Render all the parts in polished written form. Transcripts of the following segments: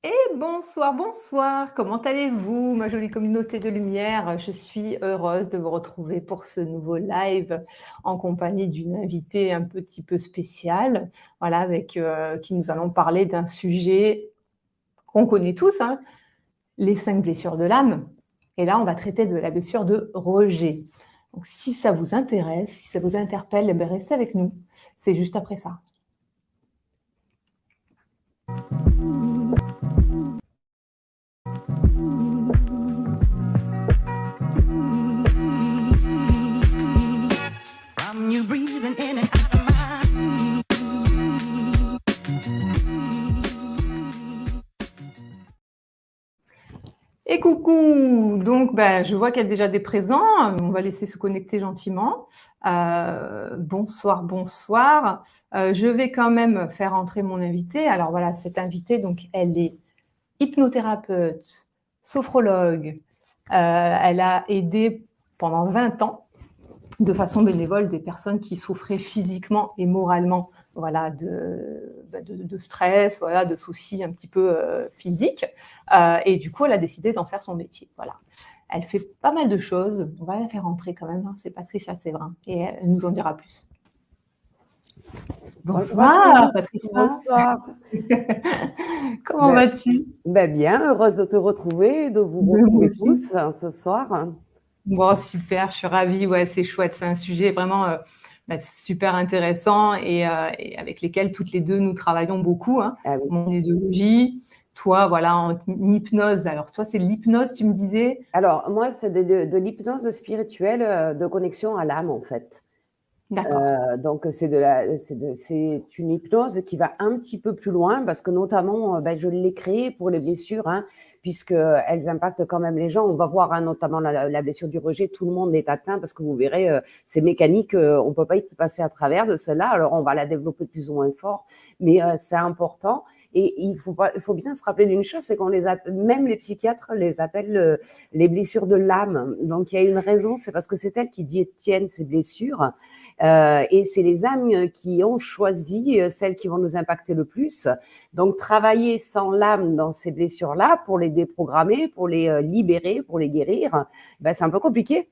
Et bonsoir, bonsoir, comment allez-vous, ma jolie communauté de lumière? Je suis heureuse de vous retrouver pour ce nouveau live en compagnie d'une invitée un petit peu spéciale, voilà, avec qui nous allons parler d'un sujet qu'on connaît tous, hein, les 5 blessures de l'âme. Et là, on va traiter de la blessure de rejet. Donc, si ça vous intéresse, si ça vous interpelle, eh bien, restez avec nous. C'est juste après ça. Et coucou! Donc, je vois qu'il y a déjà des présents. On va laisser se connecter gentiment. Bonsoir, bonsoir. Je vais quand même faire entrer mon invitée. Alors voilà, cette invitée, donc, elle est hypnothérapeute, sophrologue. Elle a aidé pendant 20 ans de façon bénévole des personnes qui souffraient physiquement et moralement, voilà, de stress, voilà, de soucis un petit peu physiques. Et du coup, elle a décidé d'en faire son métier. Voilà. Elle fait pas mal de choses. On va la faire entrer quand même. Hein. C'est Patricia Séverin et elle nous en dira plus. Bonsoir, Patricia. Bonsoir. Comment vas-tu? Bien, heureuse de te retrouver, de vous retrouver tous ce soir. Bon, super, je suis ravie. Ouais, c'est chouette. C'est un sujet vraiment super intéressant et avec lesquels toutes les deux nous travaillons beaucoup. Hein. Ah oui. Mon kinésiologie, toi, voilà, en hypnose. Alors, toi, c'est l'hypnose, tu me disais? Alors, moi, c'est de l'hypnose spirituelle de connexion à l'âme, en fait. D'accord. Donc, c'est une hypnose qui va un petit peu plus loin parce que notamment, je l'ai créée pour les blessures, hein, puisqu'elles impactent quand même les gens. On va voir, hein, notamment la blessure du rejet, tout le monde est atteint parce que vous verrez, c'est mécanique, on peut pas y passer à travers de celle-là. Alors, on va la développer plus ou moins fort, mais c'est important. Et il faut bien se rappeler d'une chose, c'est qu'on les appelle, même les psychiatres les appellent les blessures de l'âme. Donc, il y a une raison, c'est parce que c'est elles qui détiennent ces blessures. Et c'est les âmes qui ont choisi celles qui vont nous impacter le plus. Donc, travailler sans l'âme dans ces blessures-là pour les déprogrammer, pour les libérer, pour les guérir, c'est un peu compliqué.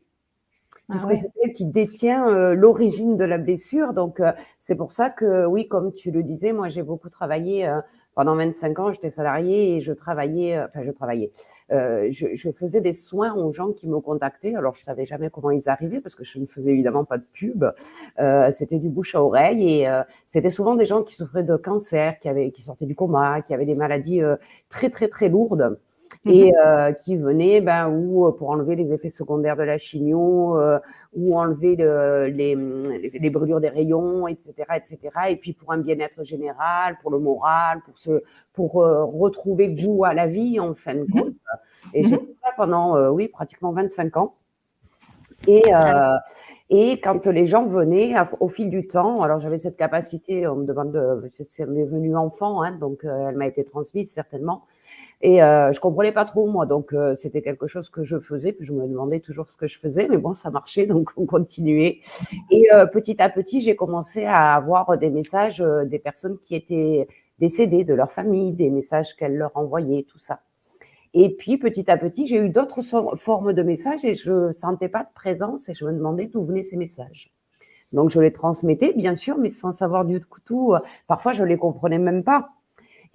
Puisque c'est elle qui détient l'origine de la blessure. Donc, c'est pour ça que, oui, comme tu le disais, moi, j'ai beaucoup travaillé pendant 25 ans, j'étais salariée et je faisais des soins aux gens qui me contactaient. Alors, je savais jamais comment ils arrivaient parce que je ne faisais évidemment pas de pub. C'était du bouche à oreille et c'était souvent des gens qui souffraient de cancer, qui sortaient du coma, qui avaient des maladies très, très, très lourdes. Et qui venaient ou pour enlever les effets secondaires de la chimio, ou enlever les brûlures des rayons, etc., etc. Et puis pour un bien-être général, pour le moral, pour retrouver goût à la vie en fin de compte. Et j'ai fait ça pendant pratiquement 25 ans. Et quand les gens venaient au fil du temps, alors j'avais cette capacité, on me demande, c'est m'est venue enfant, hein, donc elle m'a été transmise certainement. Et je comprenais pas trop moi, donc c'était quelque chose que je faisais, puis je me demandais toujours ce que je faisais, mais bon, ça marchait, donc on continuait. Et petit à petit, j'ai commencé à avoir des messages des personnes qui étaient décédées, de leur famille, des messages qu'elles leur envoyaient, tout ça. Et puis petit à petit, j'ai eu d'autres formes de messages et je sentais pas de présence et je me demandais d'où venaient ces messages. Donc je les transmettais, bien sûr, mais sans savoir du tout. Parfois, je les comprenais même pas.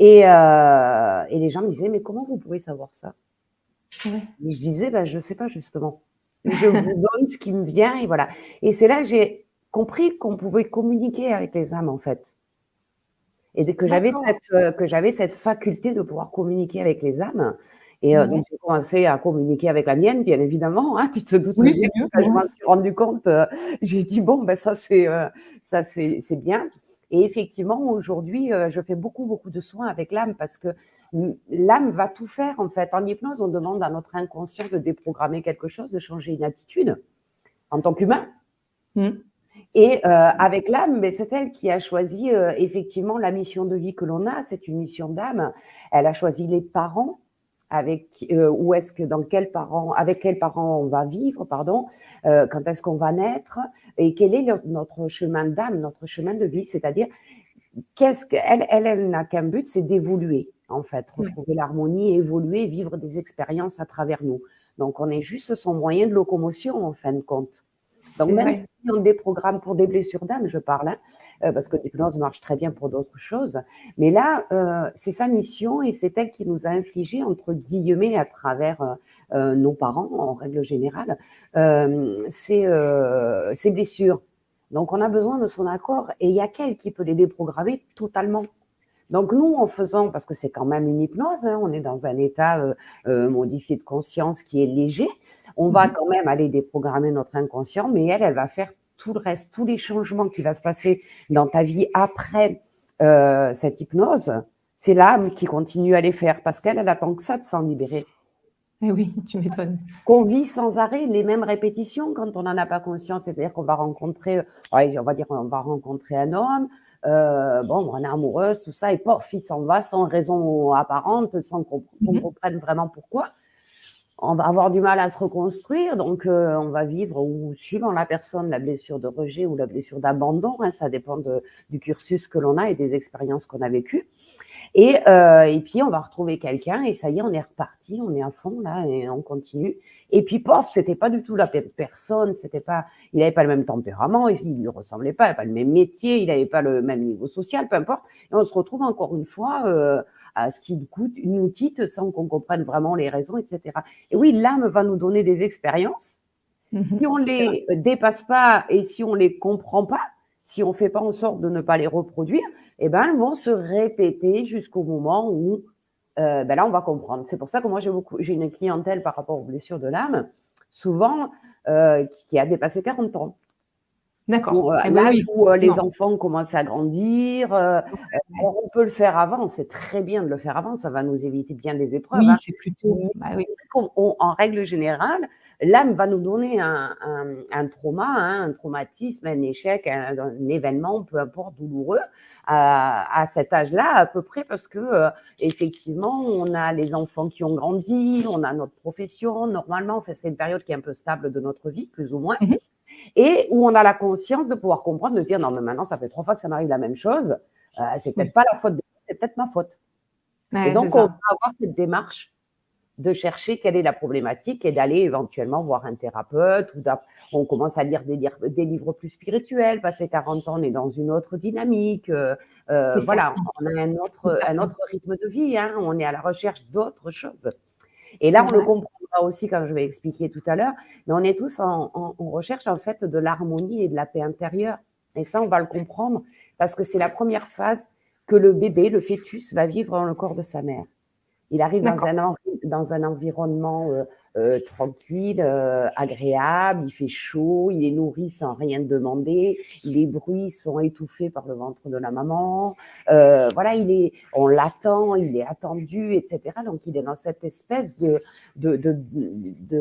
Et les gens me disaient, mais comment vous pouvez savoir ça? Et je disais, je sais pas justement. Je vous donne ce qui me vient et voilà. Et c'est là que j'ai compris qu'on pouvait communiquer avec les âmes en fait. Et que j'avais cette faculté de pouvoir communiquer avec les âmes. Et donc j'ai commencé à communiquer avec la mienne, bien évidemment. Hein, tu te doutes bien. c'est mieux. Quand je m'en suis rendu compte, j'ai dit bon, ça c'est bien. Et effectivement, aujourd'hui, je fais beaucoup de soins avec l'âme parce que l'âme va tout faire en fait. En hypnose, on demande à notre inconscient de déprogrammer quelque chose, de changer une attitude en tant qu'humain. Et avec l'âme, c'est elle qui a choisi effectivement la mission de vie que l'on a. C'est une mission d'âme. Elle a choisi les parents avec avec quels parents on va vivre, quand est-ce qu'on va naître et quel est notre chemin d'âme, notre chemin de vie. C'est-à-dire elle n'a qu'un but, c'est d'évoluer. en fait, Oui, retrouver l'harmonie, évoluer, vivre des expériences à travers nous. Donc, on est juste son moyen de locomotion, en fin de compte. Donc, c'est même vrai. si on déprogramme pour des blessures d'âme, je parle, hein, parce que l'hypnose marche très bien pour d'autres choses, mais là, c'est sa mission et c'est elle qui nous a infligé, entre guillemets, à travers nos parents, en règle générale, ces blessures. Donc, on a besoin de son accord et il n'y a qu'elle qui peut les déprogrammer totalement. Donc nous, en faisant, parce que c'est quand même une hypnose, hein, on est dans un état modifié de conscience qui est léger, on va Mhm. quand même aller déprogrammer notre inconscient, mais elle va faire tout le reste, tous les changements qui vont se passer dans ta vie après cette hypnose, c'est l'âme qui continue à les faire, parce qu'elle attend que ça de s'en libérer. Eh oui, tu m'étonnes. Qu'on vit sans arrêt les mêmes répétitions quand on n'en a pas conscience, c'est-à-dire qu'on va rencontrer, ouais, on va dire, on va rencontrer un homme, bon, on est amoureuse, tout ça, et pof, il s'en va sans raison apparente, sans qu'on Mhm. comprenne vraiment pourquoi. On va avoir du mal à se reconstruire, donc on va vivre, ou suivant la personne, la blessure de rejet ou la blessure d'abandon, hein, ça dépend du cursus que l'on a et des expériences qu'on a vécues. Et puis, on va retrouver quelqu'un et ça y est, on est reparti, on est à fond là et on continue. Et puis, pof, c'était pas du tout la même personne, c'était pas, il n'avait pas le même tempérament, il lui ressemblait pas, il n'avait pas le même métier, il n'avait pas le même niveau social, peu importe. Et on se retrouve encore une fois à ce qui nous quitte sans qu'on comprenne vraiment les raisons, etc. Et oui, l'âme va nous donner des expériences. Si Mhm. on C'est vrai. les dépasse pas et si on les comprend pas, si on fait pas en sorte de ne pas les reproduire, eh ben, elles vont se répéter jusqu'au moment où ben là, on va comprendre. C'est pour ça que moi, j'ai une clientèle par rapport aux blessures de l'âme, souvent qui a dépassé 40 ans. D'accord. Bon, Eh ben l'âge oui, où les effectivement. enfants commencent à grandir, Ouais. alors on peut le faire avant, c'est très bien de le faire avant, ça va nous éviter bien des épreuves, Oui, hein. c'est plutôt. Mais Bah oui. c'est vrai qu'en règle générale, l'âme va nous donner un trauma, hein, un traumatisme, un échec, un événement, peu importe, douloureux, à cet âge-là, à peu près, parce que effectivement, on a les enfants qui ont grandi, on a notre profession, normalement, enfin, c'est une période qui est un peu stable de notre vie, plus ou moins, Mhm. et où on a la conscience de pouvoir comprendre, de dire non, mais maintenant, ça fait 3 fois que ça m'arrive la même chose, c'est peut-être Oui. pas la faute de, c'est peut-être ma faute. Et Ouais, c'est donc, on va ça. avoir cette démarche de chercher quelle est la problématique et d'aller éventuellement voir un thérapeute. On commence à lire des livres plus spirituels. Passé 40 ans, on est dans une autre dynamique. C'est Voilà, certain. on a C'est un certain. autre rythme de vie. Hein, on est à la recherche d'autres choses. Et là, C'est on le vrai. comprendra aussi quand je vais expliquer tout à l'heure. Mais on est tous en recherche en fait de l'harmonie et de la paix intérieure. Et ça, on va le comprendre parce que c'est la première phase que le bébé, le fœtus, va vivre dans le corps de sa mère. Il arrive D'accord. dans un environnement tranquille, agréable, il fait chaud, il est nourri sans rien demander, les bruits sont étouffés par le ventre de la maman, voilà, on l'attend, il est attendu, etc. Donc il est dans cette espèce de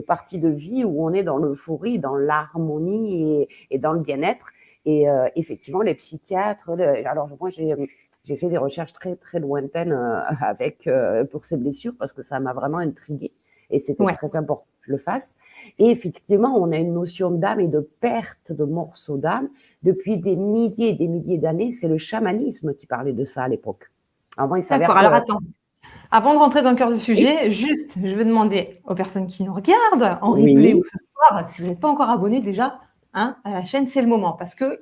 partie de vie où on est dans l'euphorie, dans l'harmonie et dans le bien-être. Et effectivement, les psychiatres, alors moi j'ai fait des recherches très, très lointaines pour ces blessures parce que ça m'a vraiment intriguée et c'était Ouais. très important que je le fasse. Et effectivement, on a une notion d'âme et de perte de morceaux d'âme depuis des milliers et des milliers d'années. C'est le chamanisme qui parlait de ça à l'époque. Avant, il s'avère D'accord. que… Alors attends. Avant de rentrer dans le cœur du Oui, sujet, juste, je veux demander aux personnes qui nous regardent en replay ou oui, ce soir, si vous n'êtes pas encore abonné déjà hein, à la chaîne, c'est le moment parce que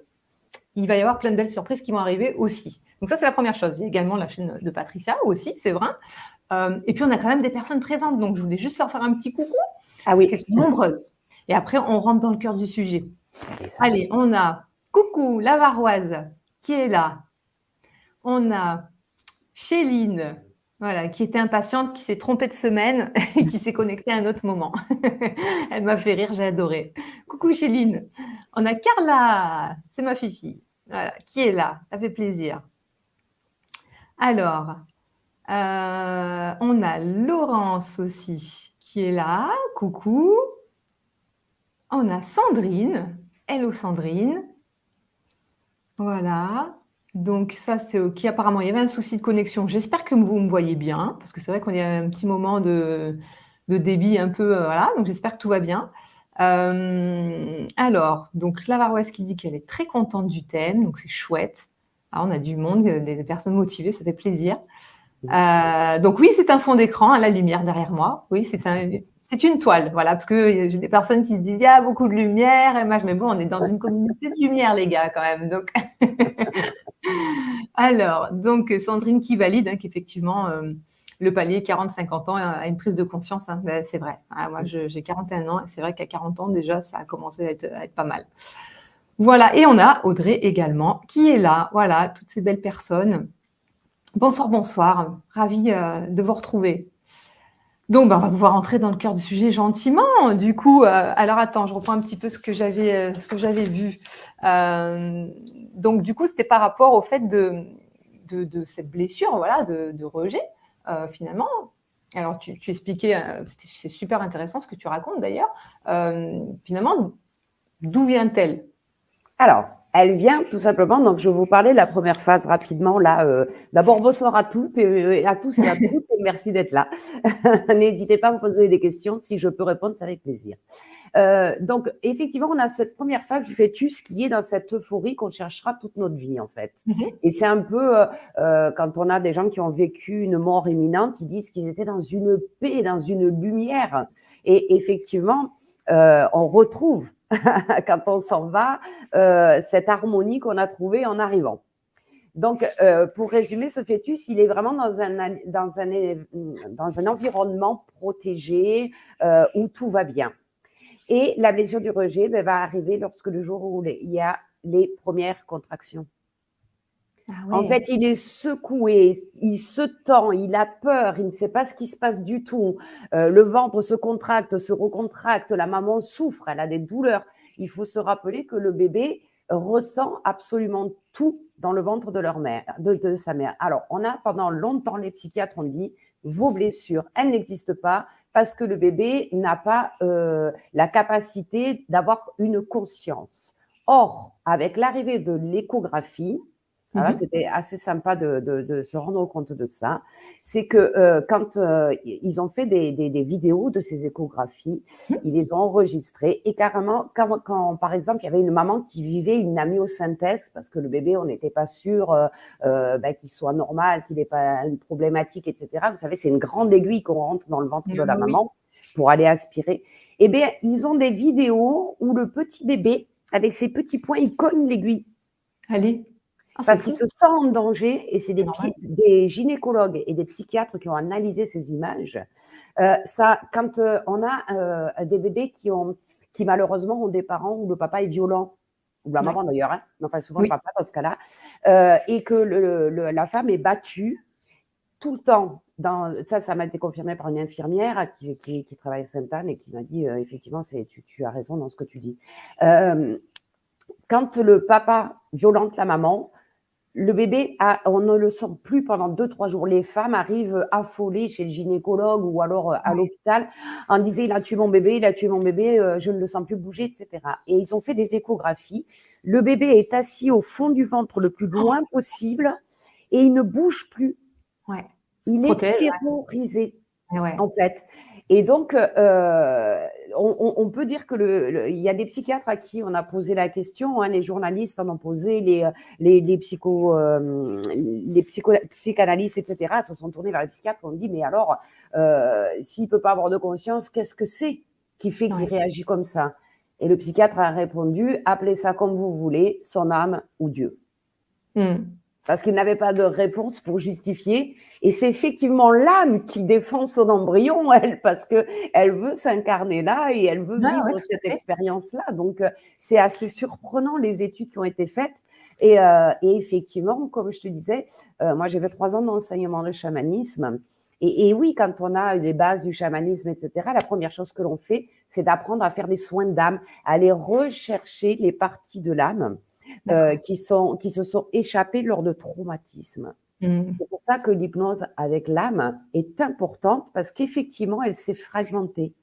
il va y avoir plein de belles surprises qui vont arriver aussi. Donc ça, c'est la première chose. Il y a également la chaîne de Patricia aussi, c'est vrai. Et puis, on a quand même des personnes présentes. Donc, je voulais juste leur faire un petit coucou ah parce oui, qu'elles sont nombreuses. Et après, on rentre dans le cœur du sujet. allez, ça Allez, passe. on a coucou la Varoise qui est là. On a Chéline, voilà, qui était impatiente, qui s'est trompée de semaine et qui s'est connectée à un autre moment. Elle m'a fait rire, j'ai adoré. Coucou Chéline. On a Carla, c'est ma fifi, voilà, qui est là. Ça fait plaisir. Alors, on a Laurence aussi qui est là. Coucou. On a Sandrine. Hello Sandrine. Voilà. Donc ça, c'est OK. Apparemment, il y avait un souci de connexion. J'espère que vous me voyez bien, parce que c'est vrai qu'on a un petit moment de débit un peu, voilà. Donc j'espère que tout va bien. Alors, donc la Varoise qui dit qu'elle est très contente du thème, donc c'est chouette. Ah, on a du monde, des personnes motivées, ça fait plaisir. Donc oui, c'est un fond d'écran, hein, la lumière derrière moi. Oui, c'est une toile, voilà, parce que j'ai des personnes qui se disent il y a beaucoup de lumière, et moi, mais bon, on est dans une communauté de lumière, les gars, quand même. Donc, alors, donc Sandrine qui valide hein, qu'effectivement le palier 40-50 ans a une prise de conscience, hein, ben, c'est vrai. Ah, moi, j'ai 41 ans et c'est vrai qu'à 40 ans déjà, ça a commencé à être pas mal. Voilà, et on a Audrey également qui est là. Voilà, toutes ces belles personnes. Bonsoir, bonsoir. Ravie de vous retrouver. Donc, on va pouvoir entrer dans le cœur du sujet gentiment. Du coup, alors attends, je reprends un petit peu ce que j'avais vu. Donc, du coup, c'était par rapport au fait de cette blessure, voilà, de rejet, finalement. Alors, tu expliquais, c'est super intéressant ce que tu racontes d'ailleurs. Finalement, d'où vient-elle? Alors, elle vient tout simplement, donc je vais vous parler de la première phase rapidement. Là, d'abord, bonsoir à toutes et à tous et à toutes, et merci d'être là. N'hésitez pas à me poser des questions, si je peux répondre, c'est avec plaisir. Donc, effectivement, on a cette première phase du fœtus qui est dans cette euphorie qu'on cherchera toute notre vie, en fait. Et c'est un peu, quand on a des gens qui ont vécu une mort imminente, ils disent qu'ils étaient dans une paix, dans une lumière. Et effectivement, on retrouve, quand on s'en va, cette harmonie qu'on a trouvée en arrivant. Donc, pour résumer, ce fœtus, il est vraiment dans un environnement protégé où tout va bien. Et la blessure du rejet va arriver lorsque le jour où il y a les premières contractions. Ah ouais. En fait, il est secoué, il se tend, il a peur, il ne sait pas ce qui se passe du tout. Le ventre se contracte, se recontracte, la maman souffre, elle a des douleurs. Il faut se rappeler que le bébé ressent absolument tout dans le ventre de leur mère, de sa mère. Alors, on a pendant longtemps, les psychiatres ont dit, vos blessures, elles n'existent pas parce que le bébé n'a pas la capacité d'avoir une conscience. Or, avec l'arrivée de l'échographie, alors là, c'était assez sympa de se rendre compte de ça. C'est que quand ils ont fait des vidéos de ces échographies, ils les ont enregistrées et carrément, quand par exemple, il y avait une maman qui vivait une amniosynthèse, parce que le bébé, on n'était pas sûr qu'il soit normal, qu'il n'ait pas une problématique, etc. Vous savez, c'est une grande aiguille qu'on rentre dans le ventre de la maman pour aller aspirer. Eh bien, ils ont des vidéos où le petit bébé, avec ses petits poings, il cogne l'aiguille. Allez. Parce qu'il se sent en danger, et c'est des gynécologues et des psychiatres qui ont analysé ces images. Quand on a des bébés qui malheureusement ont des parents où le papa est violent, ou la maman d'ailleurs, hein, mais enfin souvent le papa dans ce cas-là, et que la femme est battue tout le temps. Ça m'a été confirmé par une infirmière qui travaille à Sainte-Anne et qui m'a dit effectivement, tu as raison dans ce que tu dis. Quand le papa violente la maman, le bébé, on ne le sent plus pendant 2-3 jours. Les femmes arrivent affolées chez le gynécologue ou alors à l'hôpital en disant il a tué mon bébé, je ne le sens plus bouger, etc. Et ils ont fait des échographies. Le bébé est assis au fond du ventre le plus loin possible et il ne bouge plus. Ouais. Il est terrorisé, en fait. Et donc, on peut dire que il y a des psychiatres à qui on a posé la question, hein, les journalistes en ont posé, les psychanalystes, etc., se sont tournés vers les psychiatres et ont dit, mais alors, s'il ne peut pas avoir de conscience, qu'est-ce que c'est qui fait qu'il réagit comme ça? Et le psychiatre a répondu, appelez ça comme vous voulez, son âme ou Dieu. Parce qu'il n'avait pas de réponse pour justifier. Et c'est effectivement l'âme qui défend son embryon, elle, parce qu'elle veut s'incarner là et elle veut vivre cette expérience-là. Donc, c'est assez surprenant, les études qui ont été faites. Et effectivement, comme je te disais, moi, j'ai fait 3 ans d'enseignement de chamanisme. Et oui, quand on a les bases du chamanisme, etc., la première chose que l'on fait, c'est d'apprendre à faire des soins d'âme, à aller rechercher les parties de l'âme qui se sont échappées lors de traumatismes. C'est pour ça que l'hypnose avec l'âme est importante parce qu'effectivement, elle s'est fragmentée.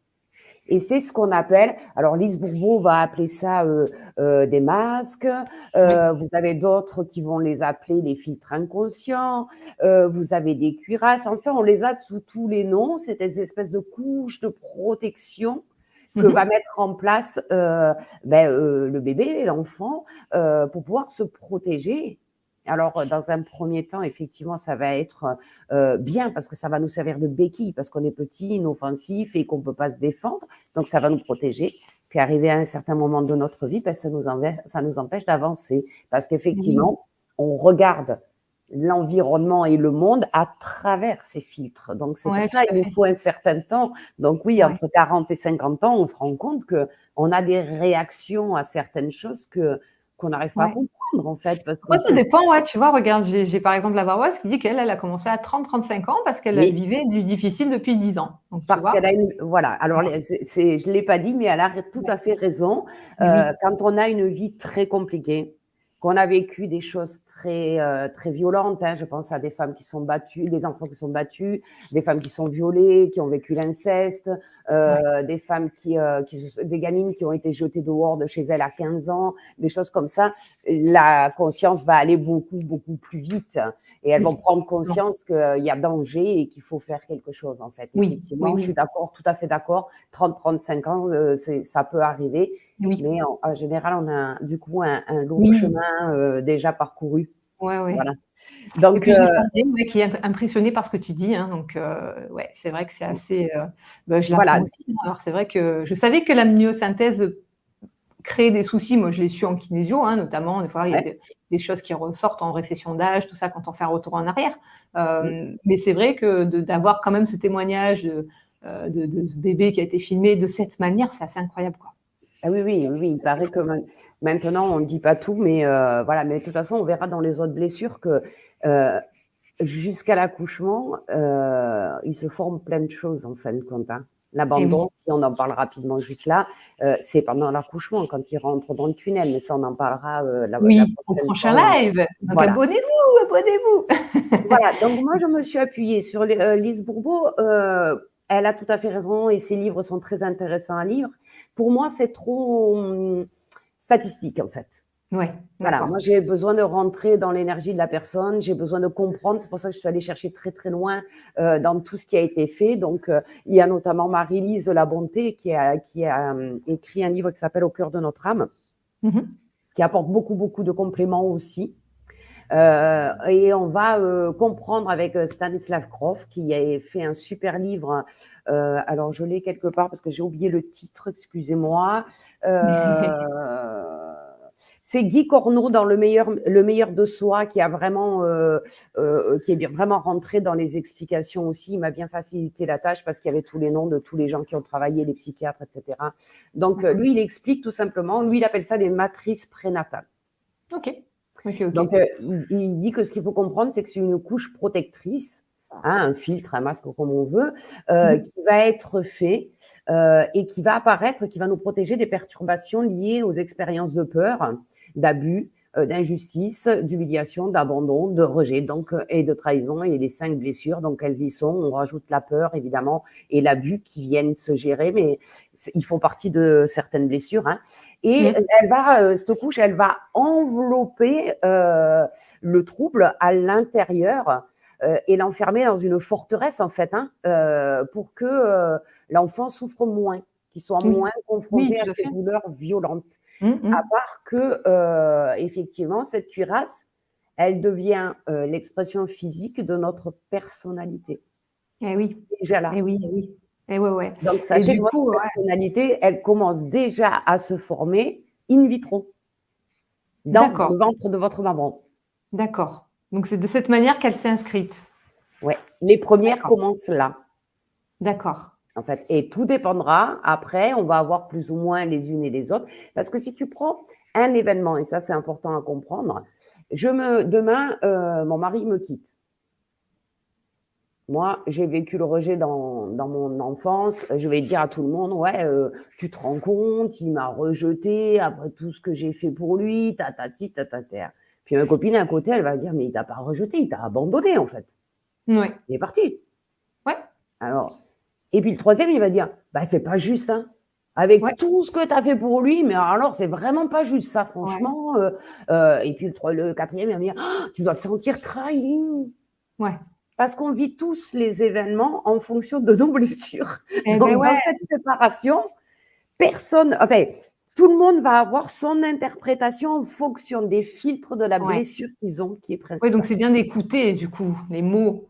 Et c'est ce qu'on appelle, alors Lise Bourbeau va appeler ça des masques, vous avez d'autres qui vont les appeler les filtres inconscients, vous avez des cuirasses, enfin on les a sous tous les noms, c'est des espèces de couches de protection que va mettre en place le bébé, l'enfant, pour pouvoir se protéger. Alors, dans un premier temps, effectivement, ça va être bien parce que ça va nous servir de béquille parce qu'on est petit, inoffensif et qu'on ne peut pas se défendre. Donc, ça va nous protéger. Puis, arrivé à un certain moment de notre vie, ben, ça nous empêche d'avancer parce Oui, qu'effectivement, on regarde l'environnement et le monde à travers ces filtres. Donc, c'est pour ouais, ça tout à qu'il nous fait. faut un certain temps. Donc, oui, Ouais. entre 40 et 50 ans, on se rend compte qu'on a des réactions à certaines choses qu'on n'arrive pas à Ouais. comprendre, en fait, parce Après, que ça dépend, ouais, tu vois, regarde, j'ai par exemple la Baroise qui dit qu'elle, elle a commencé à 30-35 ans parce qu'elle oui, vivait du difficile depuis 10 ans. Donc, tu parce qu'elle vois. a une, voilà. Alors, Ouais. je l'ai pas dit, mais elle a tout Ouais. à fait raison. Mais oui. Quand on a une vie très compliquée, qu'on a vécu des choses très violentes, hein, je pense à des femmes qui sont battues, des enfants qui sont battus, des femmes qui sont violées, qui ont vécu l'inceste, Ouais. des femmes des gamines qui ont été jetées dehors de chez elles à 15 ans, des choses comme ça. La conscience va aller beaucoup plus vite. Et elles vont Oui. prendre Non. conscience qu'il y a danger et qu'il faut faire quelque chose, en fait. Oui. Oui. Effectivement, je suis Oui. d'accord, tout à fait d'accord. 30-35 ans, ça peut arriver. Oui. Mais en général, on a du coup un lourd Oui. chemin déjà parcouru. Ouais, ouais. Voilà. Et Donc, puis j'ai un mari, ouais, qui est impressionné par ce que tu dis, hein, donc ouais, c'est vrai que c'est assez, bah, je l'apprends voilà. aussi, hein. Alors c'est vrai que je savais que la myosynthèse créait des soucis. Moi, je l'ai su en kinésio, hein, notamment. Des fois, il y a Ouais. des choses qui ressortent en récession d'âge, tout ça, quand on fait un retour en arrière. Mm. Mais c'est vrai que d'avoir quand même ce témoignage de ce bébé qui a été filmé de cette manière, c'est assez incroyable, quoi. Ah oui, oui, oui, il C'est paraît que fou. maintenant, on ne dit pas tout, mais voilà. Mais de toute façon, on verra dans les autres blessures que euh, jusqu'à l'accouchement, il se forme plein de choses en fin de compte, hein. Eh oui. L'abandon, si on en parle rapidement juste là, c'est pendant l'accouchement, quand il rentre dans le tunnel, mais ça, on en parlera la Oui, au prochaine prochain fois. live. Donc Voilà. abonnez-vous, abonnez-vous. Voilà, donc moi, je me suis appuyée sur Lise Bourbeau. Elle a tout à fait raison et ses livres sont très intéressants à lire. Pour moi, c'est trop statistique, en fait. Ouais, Voilà, moi d'accord. j'ai besoin de rentrer dans l'énergie de la personne, j'ai besoin de comprendre. C'est pour ça que je suis allée chercher très loin dans tout ce qui a été fait. Donc, il y a notamment Marie-Lise Labonté qui a écrit un livre qui s'appelle Au cœur de notre âme, Mmh. qui apporte beaucoup de compléments aussi. Et on va comprendre avec Stanislav Grof, qui a fait un super livre. Alors, je l'ai quelque part parce que j'ai oublié le titre, excusez-moi. C'est Guy Corneau dans le meilleur de soi qui a vraiment qui est bien vraiment rentré dans les explications aussi. Il m'a bien facilité la tâche parce qu'il y avait tous les noms de tous les gens qui ont travaillé, les psychiatres, etc. Donc D'accord. lui, il explique tout simplement. Lui, il appelle ça des matrices prénatales. OK. OK, OK. Donc, il dit que ce qu'il faut comprendre, c'est que c'est une couche protectrice, hein, un filtre, un masque, comme on veut, Mmh. qui va être fait et qui va apparaître, qui va nous protéger des perturbations liées aux expériences de peur, d'abus, d'injustice, d'humiliation, d'abandon, de rejet, donc, et de trahison, et les 5 blessures. Donc, elles y sont. On rajoute la peur, évidemment, et l'abus qui viennent se gérer, mais ils font partie de certaines blessures, hein. Et Mmh. cette couche, elle va envelopper le trouble à l'intérieur et l'enfermer dans une forteresse, en fait, hein, pour que l'enfant souffre moins, qu'il soit Oui. moins Oui, confronté à tout à ces fait. douleurs violentes. Mmh À mh. part que, effectivement, cette cuirasse, elle devient l'expression physique de notre personnalité. Eh oui. Déjà là. Eh oui, eh oui. Eh ouais, ouais. Donc, Et sachez que du votre coup, ouais, personnalité, elle commence déjà à se former in vitro, dans d'accord, le ventre de votre maman. d'accord. Donc c'est de cette manière qu'elle s'est inscrite? Ouais, les premières D'accord, commencent là, d'accord. en fait, et tout dépendra. Après, on va avoir plus ou moins les unes et les autres, parce que si tu prends un événement, et ça c'est important à comprendre, demain, mon mari me quitte. Moi, j'ai vécu le rejet dans mon enfance. Je vais dire à tout le monde, ouais, tu te rends compte, il m'a rejeté après tout ce que j'ai fait pour lui, tatati, tatata. Puis ma copine à côté, elle va dire, mais il t'a pas rejeté, il t'a abandonné en fait. Ouais, Il est parti. ouais, Alors, et puis le troisième, il va dire, bah c'est pas juste, hein. Avec ouais, tout ce que tu as fait pour lui, mais alors c'est vraiment pas juste ça, ouais, franchement. Et puis le quatrième, il va me dire, ah, tu dois te sentir trahi. ouais. Parce qu'on vit tous les événements en fonction de nos blessures. Eh beh, Donc, dans ouais. cette séparation, personne, enfin, tout le monde va avoir son interprétation en fonction des filtres de la Ouais. blessure qu'ils ont, qui est Oui, principale. donc c'est bien d'écouter, du coup, les mots.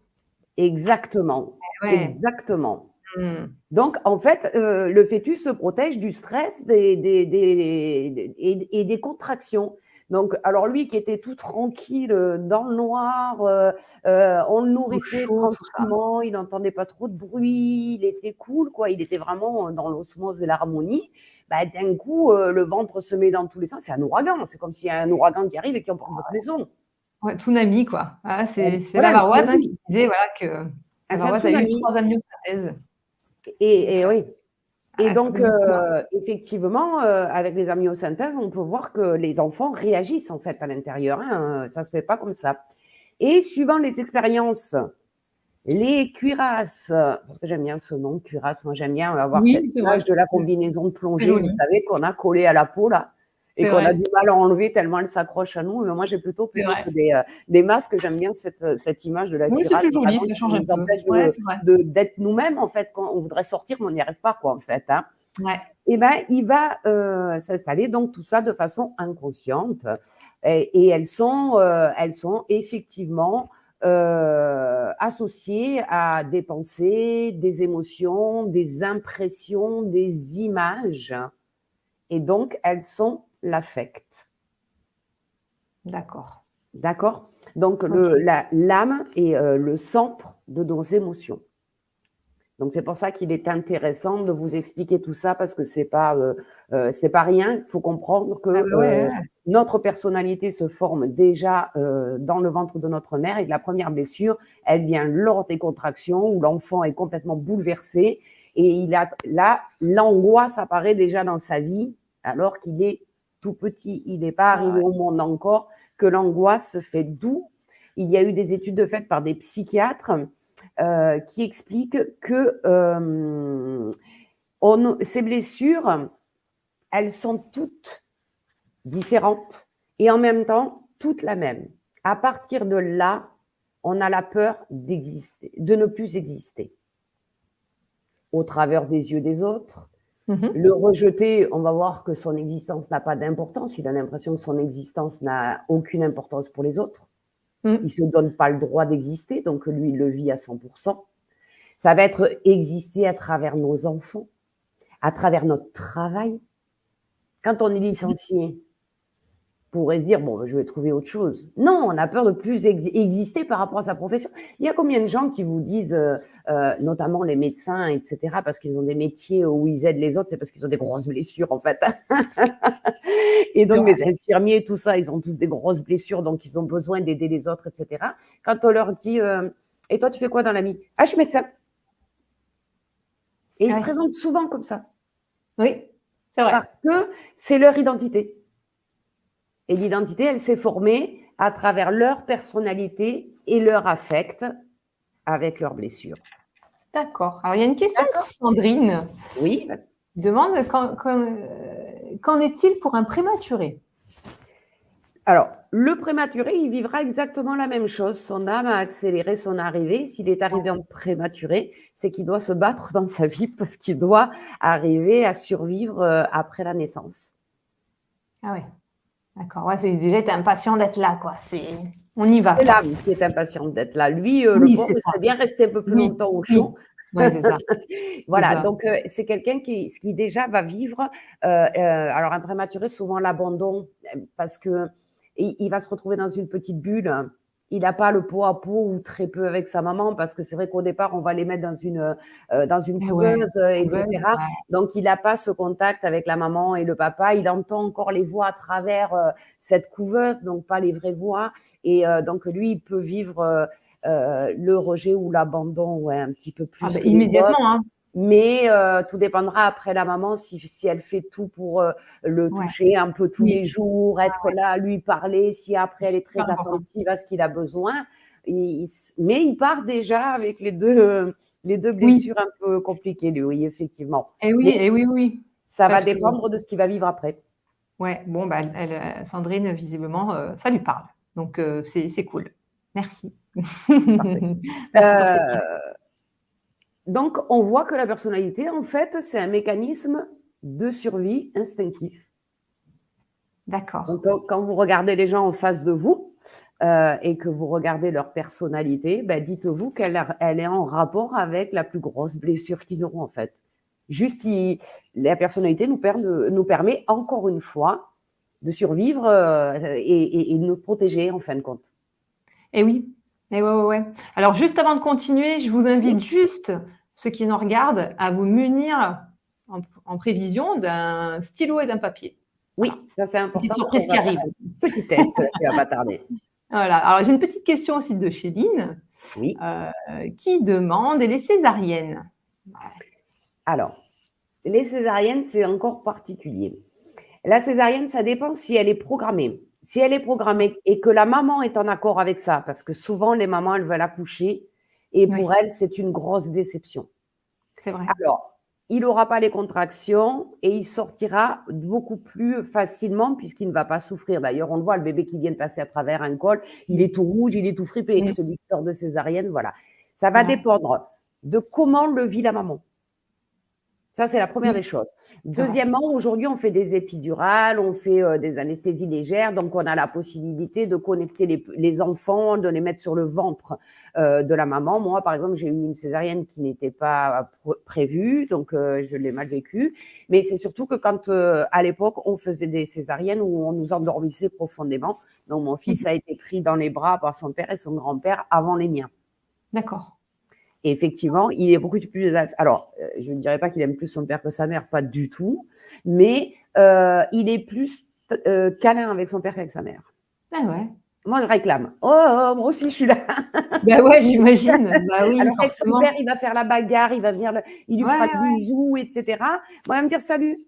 Exactement, Ouais. exactement. Mmh. Donc, en fait, le fœtus se protège du stress et des contractions. Donc, alors lui qui était tout tranquille dans le noir, on le Au nourrissait chaud, tout ça. tranquillement, il n'entendait pas trop de bruit, il était cool, quoi. Il était vraiment dans l'osmose et l'harmonie. Bah, d'un coup, le ventre se met dans tous les sens. C'est un ouragan. C'est comme s'il y a un ouragan qui arrive et qui emporte votre maison. Ouais, tsunami, quoi. Ah, c'est Voilà, un Lavaroise tsunami. qui disait voilà, que C'est un Lavaroise a eu tsunami. 3 amniosynthèses. Et oui. Et donc, beaucoup. effectivement, avec les amniosynthèses, on peut voir que les enfants réagissent en fait à l'intérieur. Hein, ça se fait pas comme ça. Et suivant les expériences, les cuirasses, parce que j'aime bien ce nom, cuirasse, moi j'aime bien avoir cette Oui, c'est vrai. image de la combinaison de plongée, vous joli. savez, qu'on a collée à la peau là, et C'est qu'on a vrai. du mal à enlever tellement elle s'accroche à nous. Mais moi, j'ai plutôt C'est vrai. que des masques, j'aime bien cette image de la Oui, c'est cuirasse, plus joli, vraiment, ça qui change un nous peu. empêche Ouais, c'est vrai. d'être nous-mêmes, en fait, quand on voudrait sortir, mais on n'y arrive pas, quoi, en fait. Hein. Ouais. Et ben, il va s'installer donc tout ça de façon inconsciente, et elles sont effectivement associées à des pensées, des émotions, des impressions, des images, et donc elles sont l'affect. D'accord. D'accord? Donc OK. l'âme est le centre de nos émotions. Donc c'est pour ça qu'il est intéressant de vous expliquer tout ça, parce que c'est pas rien. Il faut comprendre Ah que bah, ouais, ouais. notre personnalité se forme déjà dans le ventre de notre mère, et que la première blessure, elle vient lors des contractions où l'enfant est complètement bouleversé, et là l'angoisse apparaît déjà dans sa vie alors qu'il est tout petit. Il n'est pas arrivé Ouais. au monde encore que l'angoisse se fait, d'où il y a eu des études faites par des psychiatres qui explique que ces blessures, elles sont toutes différentes et en même temps toutes la même. À partir de là, on a la peur d'exister, de ne plus exister, au travers des yeux des autres. Mmh. Le rejeter, on va voir que son existence n'a pas d'importance. Il a l'impression que son existence n'a aucune importance pour les autres. Il ne Mmh. se donne pas le droit d'exister, donc lui, il le vit à 100%. Ça va être exister à travers nos enfants, à travers notre travail. Quand on est licencié, on pourrait se dire, bon, je vais trouver autre chose. Non, on a peur de plus exister par rapport à sa profession. Il y a combien de gens qui vous disent, notamment les médecins, etc., parce qu'ils ont des métiers où ils aident les autres, c'est parce qu'ils ont des grosses blessures, en fait. Et C'est donc, vrai. les infirmiers, tout ça, ils ont tous des grosses blessures, donc ils ont besoin d'aider les autres, etc. Quand on leur dit, et toi, tu fais quoi dans la vie? Ah, je suis médecin. Et ils se Ouais. présentent souvent comme ça. Oui, c'est vrai. Parce que c'est leur identité. Et l'identité, elle s'est formée à travers leur personnalité et leur affect avec leurs blessures. D'accord. Alors il y a une question de D'accord. Sandrine Oui. qui demande qu'en est-il pour un prématuré? Alors, le prématuré, il vivra exactement la même chose. Son âme a accéléré son arrivée. S'il est arrivé en prématuré, c'est qu'il doit se battre dans sa vie parce qu'il doit arriver à survivre après la naissance. Ah ouais. D'accord. Ouais, déjà, tu es impatient d'être là, quoi. On y va. C'est l'âme qui est impatiente d'être là. Lui, le Oui, pauvre, c'est il ça. serait bien resté un peu plus Oui, longtemps au oui. chaud. Ouais, c'est ça. C'est Voilà, ça. donc c'est quelqu'un qui déjà va vivre, alors un prématuré, souvent l'abandon, parce que il va se retrouver dans une petite bulle. Il n'a pas le pot à pot ou très peu avec sa maman, parce que c'est vrai qu'au départ, on va les mettre dans une Eh ouais, couveuse, couveuse, etc. ouais. Donc il n'a pas ce contact avec la maman et le papa. Il entend encore les voix à travers cette couveuse, donc pas les vraies voix. Et donc lui, il peut vivre le rejet ou l'abandon, ouais, un petit peu Ah plus bah, que les autres. immédiatement, hein. Mais tout dépendra après la maman si elle fait tout pour le Ouais. toucher un peu tous Oui. les jours, être là, lui parler, si après elle est très Super important. attentive à ce qu'il a besoin. Mais il part déjà avec les deux Oui. blessures un peu compliquées, lui, oui, effectivement. Et oui, Mais et oui, oui. ça va Parce que, dépendre de ce qu'il va vivre après. ouais, bon, bah, Sandrine, visiblement, ça lui parle. Donc, c'est cool. Merci. Parfait. Merci pour cette question. Donc, on voit que la personnalité, en fait, c'est un mécanisme de survie instinctif. D'accord. Donc, quand vous regardez les gens en face de vous et que vous regardez leur personnalité, ben, dites-vous qu'elle est en rapport avec la plus grosse blessure qu'ils auront en fait. Juste, la personnalité nous permet encore une fois de survivre et de nous protéger en fin de compte. Et oui. Et ouais. Alors, juste avant de continuer, je vous invite Oui, juste, ceux qui nous regardent, à vous munir en prévision d'un stylo et d'un papier. Voilà. oui, ça c'est Petite important parce surprise qu'on qui va faire arrive. un petit test qui va pas tarder. Voilà. Alors, j'ai une petite question aussi de Chéline Oui. qui demande, et les césariennes? Ouais. Alors, les césariennes, c'est encore particulier. La césarienne, ça dépend si elle est programmée. Si elle est programmée et que la maman est en accord avec ça, parce que souvent les mamans, elles veulent accoucher et pour Oui, elles, c'est une grosse déception. c'est vrai. Alors, il n'aura pas les contractions et il sortira beaucoup plus facilement puisqu'il ne va pas souffrir. D'ailleurs, on le voit, le bébé qui vient de passer à travers un col, il est tout rouge, il est tout fripé. Mm. Celui qui sort de césarienne, voilà. Ça va Ouais. dépendre de comment le vit la maman. Ça, c'est la première des Oui, choses. c'est vrai. Deuxièmement, aujourd'hui, on fait des épidurales, on fait des anesthésies légères, donc on a la possibilité de connecter les enfants, de les mettre sur le ventre de la maman. Moi, par exemple, j'ai eu une césarienne qui n'était pas prévue, donc je l'ai mal vécue. Mais c'est surtout que quand, à l'époque, on faisait des césariennes où on nous endormissait profondément. Donc mon fils Mhm. a été pris dans les bras par son père et son grand-père avant les miens. D'accord. Et effectivement, il est beaucoup plus. Alors, je ne dirais pas qu'il aime plus son père que sa mère, pas du tout, mais il est plus câlin avec son père qu'avec sa mère. Ah ouais. Moi, je réclame. Oh, moi aussi, je suis là. Ben ouais, j'imagine. Bah oui, Alors qu'avec son père, forcément. il va faire la bagarre, il va venir, il lui Ouais, fera le ouais. bisou, etc. Moi, il va me dire salut.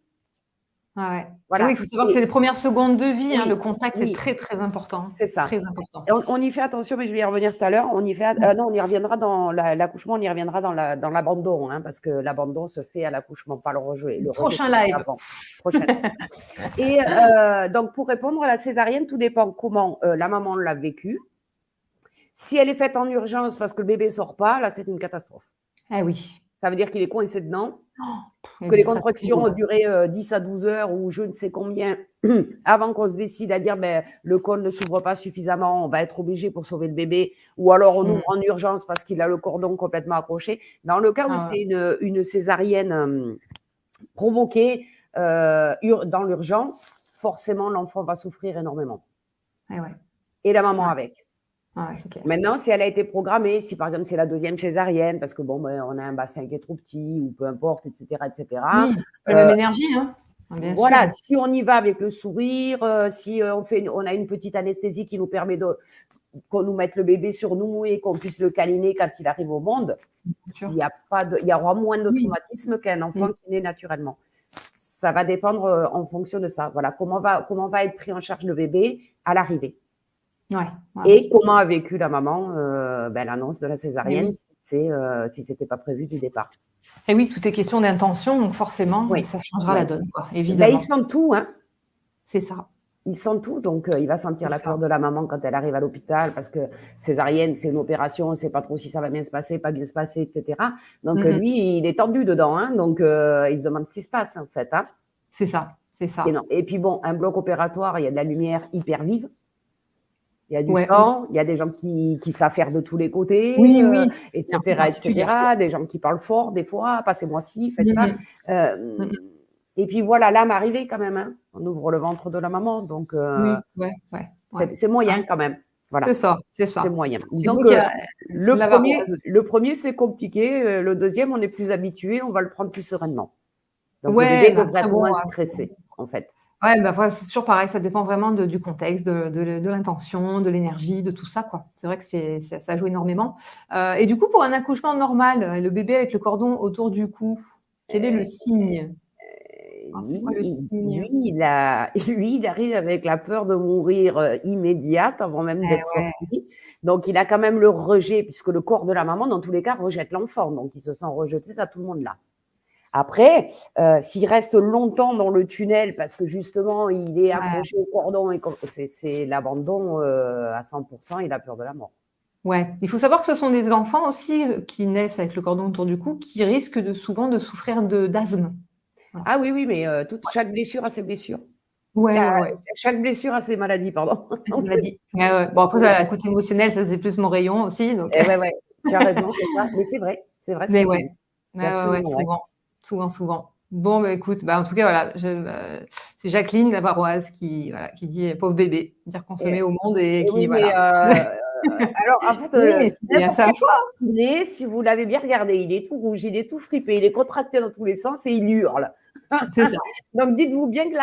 Ouais. Oui, Voilà. il faut savoir que c'est Et les premières secondes de vie, hein, le oui, contact est oui, très, très important. c'est ça. Très important. Et on y fait attention, mais je vais y revenir tout à l'heure. On y fait, non, on y reviendra dans l'accouchement, on y reviendra dans l'abandon, hein, parce que l'abandon se fait à l'accouchement, pas le rejet. Le rejet Prochain se fait live. avant, prochainement. Et donc, pour répondre à la césarienne, tout dépend comment la maman l'a vécu. Si elle est faite en urgence parce que le bébé sort pas, là, c'est une catastrophe. Eh oui. Ça veut dire qu'il est coincé dedans, Il y a que du les stress à ce contractions ont niveau-là. duré 10 à 12 heures ou je ne sais combien avant qu'on se décide à dire ben, le col ne s'ouvre pas suffisamment, on va être obligé pour sauver le bébé, ou alors on Mm. ouvre en urgence parce qu'il a le cordon complètement accroché. Dans le cas où Ah c'est une césarienne provoquée dans l'urgence, forcément l'enfant va souffrir énormément. ouais. Eh ouais. Et la maman Ouais. avec. Ah ouais, c'est clair. Maintenant, si elle a été programmée, si par exemple c'est la deuxième césarienne, parce que bon, ben, on a un bassin qui est trop petit, ou peu importe, etc., Oui, c'est pas la même énergie, hein. Ah, bien sûr. voilà, si on y va avec le sourire, si on a une petite anesthésie qui nous permet qu'on nous mette le bébé sur nous et qu'on puisse le câliner quand il arrive au monde, Bien sûr. il y aura moins de Oui. traumatisme qu'un enfant Mm. qui naît naturellement. Ça va dépendre en fonction de ça. Voilà, comment va être pris en charge le bébé à l'arrivée. Ouais. Et comment a vécu la maman l'annonce de la Eh césarienne oui. si c'était pas prévu du départ. Et oui, tout est question d'intention, donc forcément, Oui, ça changera la oui. donne, quoi, Ben, ils évidemment. sentent tout, hein. C'est ça. Ils sentent tout, donc il va sentir C'est la ça. peur de la maman quand elle arrive à l'hôpital parce que césarienne, c'est une opération, on ne sait pas trop si ça va bien se passer, pas bien se passer, etc. Donc Mm, mm. lui, il est tendu dedans, hein, donc il se demande ce qui se passe en fait. Hein. C'est ça. C'est Et, ça. non. Et puis bon, un bloc opératoire, il y a de la lumière hyper vive. Il y a du Ouais, aussi. sang, il y a des gens qui s'affairent de tous les côtés, Oui, oui, c'est un peu etc., particulière, quoi. etc. Des gens qui parlent fort des fois, passez-moi ci, faites ça. Mm, mm, mm. Et puis voilà, l'âme arrivée quand même. Hein. On ouvre le ventre de la maman, donc Oui, ouais. c'est moyen Ah, quand même. Voilà, c'est ça, c'est c'est ça. moyen. C'est Disons vous qui que a la vareuse. le premier c'est compliqué, le deuxième on est plus habitué, on va le prendre plus sereinement. Donc le Ouais, bébé mais devrait après être bon, moins stressé en fait. ouais, bah, voilà, c'est toujours pareil, ça dépend vraiment du contexte, de l'intention, de l'énergie, de tout ça, quoi. C'est vrai que ça joue énormément. Et du coup, pour un accouchement normal, le bébé avec le cordon autour du cou, quel est le signe? Alors, c'est quoi le signe? Lui, il arrive avec la peur de mourir immédiate avant même Eh d'être ouais, sorti. Donc, il a quand même le rejet, puisque le corps de la maman, dans tous les cas, rejette l'enfant. Donc, il se sent rejeté, ça, tout le monde là. Après, s'il reste longtemps dans le tunnel parce que justement, il est ouais, accroché au cordon, et c'est l'abandon à 100%, il a peur de la mort. ouais. Il faut savoir que ce sont des enfants aussi, qui naissent avec le cordon autour du cou, qui risquent souvent de souffrir d'asthme. Voilà. Ah oui, oui, mais chaque blessure a ses blessures. Ouais, ouais, ouais. Chaque blessure a ses maladies, pardon. Tu m'as dit. Ouais, ouais. Bon, après, voilà, le côté émotionnel, ça, c'est plus mon rayon aussi. Donc... Et ouais, ouais, tu as raison, c'est ça. Mais c'est vrai ce que Mais tu ouais, dis. C'est ouais, ouais, ouais, absolument vrai. souvent, souvent, souvent. Bon, bah, écoute, bah, en tout cas, voilà, c'est Jacqueline, la Varoise, qui, voilà, qui dit pauvre bébé, dire qu'on se met Et au monde et et oui, qui, mais voilà. alors en fait, Oui, mais c'est n'importe un quel choix. poulet, si vous l'avez bien regardé, il est tout rouge, il est tout fripé, il est contracté dans tous les sens et il hurle. C'est ça. Donc dites-vous bien que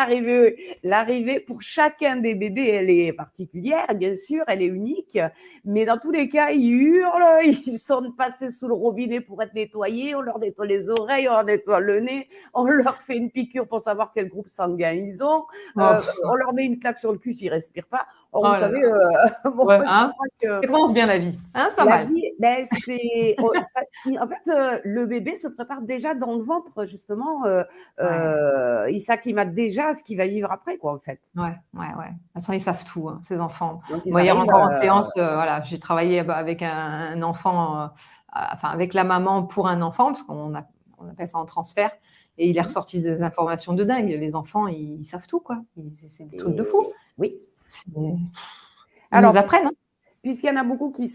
l'arrivée pour chacun des bébés, elle est particulière, bien sûr, elle est unique, mais dans tous les cas, ils hurlent, ils sont passés sous le robinet pour être nettoyés, on leur nettoie les oreilles, on leur nettoie le nez, on leur fait une piqûre pour savoir quel groupe sanguin ils ont, Oh, pff, on leur met une claque sur le cul s'ils ne respirent pas. Or, oh vous là savez, là. bon, Ouais, je hein? crois que Ça commence bien la vie. Hein, c'est pas la mal. vie, ben, c'est oh, en fait, le bébé se prépare déjà dans le ventre, justement, Ouais, il s'acclimate déjà à ce qu'il va vivre après, quoi, en fait. ouais, ouais, ouais. De toute façon, ils savent tout, hein, ces enfants. Donc ils Moi, hier arrivent, encore en séance, voilà, j'ai travaillé avec un enfant, enfin, avec la maman pour un enfant, parce on appelle ça en transfert, et il est mmh ressorti des informations de dingue. Les enfants, ils savent tout, quoi. C'est des trucs de fou. et oui. Ils nous Alors apprennent, hein. puisqu'il y en a beaucoup qui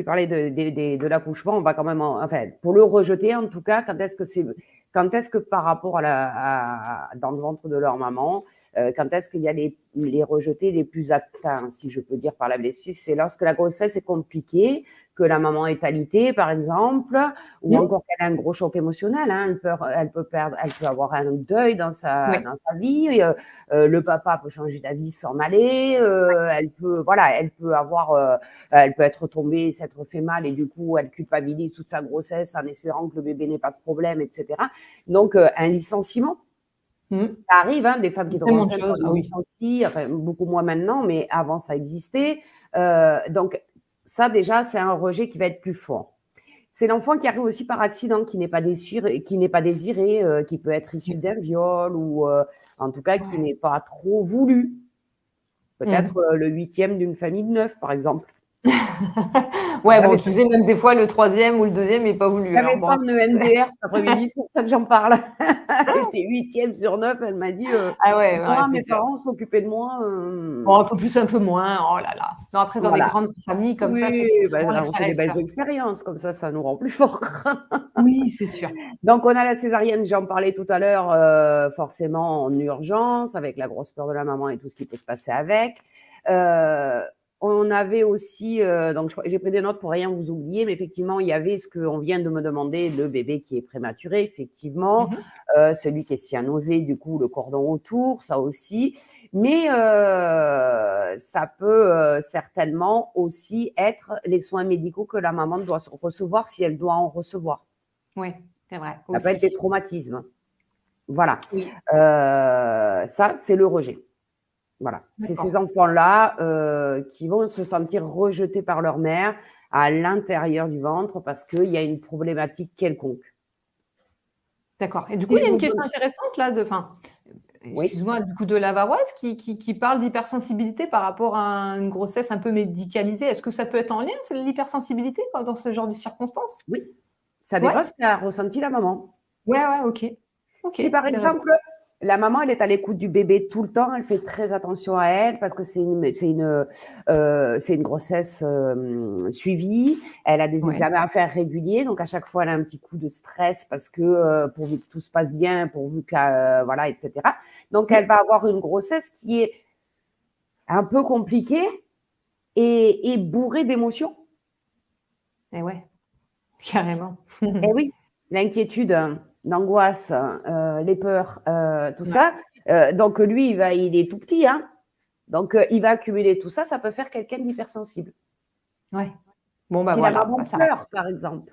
parlaient de l'accouchement, on va quand même enfin, pour le rejeter en tout cas, quand est-ce que par rapport dans le ventre de leur maman, quand est-ce qu'il y a les rejetés les plus atteints, si je peux dire, par la blessure, c'est lorsque la grossesse est compliquée, que la maman est alitée, par exemple, ou Mmh. encore qu'elle a un gros choc émotionnel, hein, elle peut avoir un deuil Ouais, dans sa vie, le papa peut changer d'avis, s'en aller, elle peut être tombée, s'être fait mal et du coup elle culpabilise toute sa grossesse en espérant que le bébé n'ait pas de problème, etc. Donc un licenciement, mmh. ça arrive, hein, des femmes qui tombent Tellement de enceintes, on choses. Ah les oui. licencie, enfin beaucoup moins maintenant, mais avant ça existait. Donc ça déjà c'est un rejet qui va être plus fort. C'est l'enfant qui arrive aussi par accident, qui n'est pas désiré, qui peut être issu d'un viol ou en tout cas qui Ouais. n'est pas trop voulu. Mmh. Peut-être le huitième d'une famille de 9, par exemple. Ouais, bon, J'avais tu sais, même des fois, le troisième ou le deuxième n'est pas voulu. j'avais Alors ça bon, en EMDR cet après-midi, c'est pour ça que j'en parle. Elle était huitième sur 9, elle m'a dit ah ouais, ouais, moi, c'est mes sûr. parents s'occupaient de moi. Bon, un peu plus, un peu moins. Oh là là. Non, après, dans les Voilà. grandes familles comme ça, c'est que c'est Oui, souvent les on fait frères et des belles sœurs. expériences, comme ça nous rend plus forts. Oui, c'est sûr. Donc, on a la césarienne, j'en parlais tout à l'heure, forcément en urgence, avec la grosse peur de la maman et tout ce qui peut se passer avec. Euh, on avait aussi, donc j'ai pris des notes pour rien vous oublier, mais effectivement, il y avait ce qu'on vient de me demander, le bébé qui est prématuré, effectivement, Mmh. celui qui est cyanosé, du coup, le cordon autour, ça aussi. Mais ça peut certainement aussi être les soins médicaux que la maman doit recevoir si elle doit en recevoir. Ouais, c'est vrai, Ça peut être des aussi. traumatismes. Voilà. Oui, Ça, c'est le rejet. Voilà. C'est ces d'accord. enfants-là qui vont se sentir rejetés par leur mère à l'intérieur du ventre parce qu'il y a une problématique quelconque. D'accord. Et du coup, Si il y je a une vous question donne, intéressante là, oui, excuse-moi, du coup, de la Varoise qui parle d'hypersensibilité par rapport à une grossesse un peu médicalisée. Est-ce que ça peut être en lien, c'est l'hypersensibilité, quoi, dans ce genre de circonstances? oui, ça Ouais? dépend ce qu'a ressenti la maman. Ouais, ouais, OK. OK, Si par intéressant. exemple, la maman, elle est à l'écoute du bébé tout le temps, elle fait très attention à elle parce que c'est une grossesse suivie. Elle a des Ouais. examens à faire réguliers, donc à chaque fois, elle a un petit coup de stress parce que pourvu que tout se passe bien, pourvu que voilà, etc. Donc, Mmh. elle va avoir une grossesse qui est un peu compliquée et bourrée d'émotions. Et ouais, carrément. Eh oui, l'inquiétude, l'angoisse, les peurs, tout Ouais, ça. Donc lui, il est tout petit, hein. Donc il va accumuler tout ça. Ça peut faire quelqu'un d'hypersensible. ouais. Bon, bah, Si la voilà, maman bah, ça pleure, par exemple,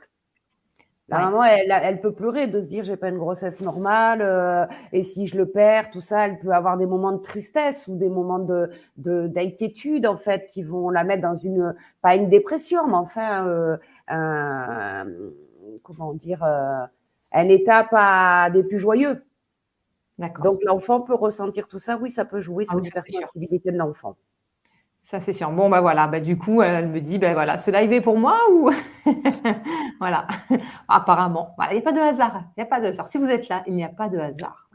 la ouais. maman, elle peut pleurer de se dire j'ai pas une grossesse normale et si je le perds, tout ça, elle peut avoir des moments de tristesse ou des moments d'inquiétude en fait qui vont la mettre dans une pas une dépression, mais enfin un, comment dire un état pas des plus joyeux. D'accord. Donc l'enfant peut ressentir tout ça. Oui, ça peut jouer Ah sur oui, ça, c'est sûr. l'hypersensibilité de l'enfant. Ça, c'est sûr. Bon, bah, voilà, bah, du coup, elle me dit: «Beh, voilà, ce live est pour moi ou?» Voilà. Apparemment. Voilà, il y a pas de hasard. Il y a pas de hasard. Si vous êtes là, il n'y a pas de hasard.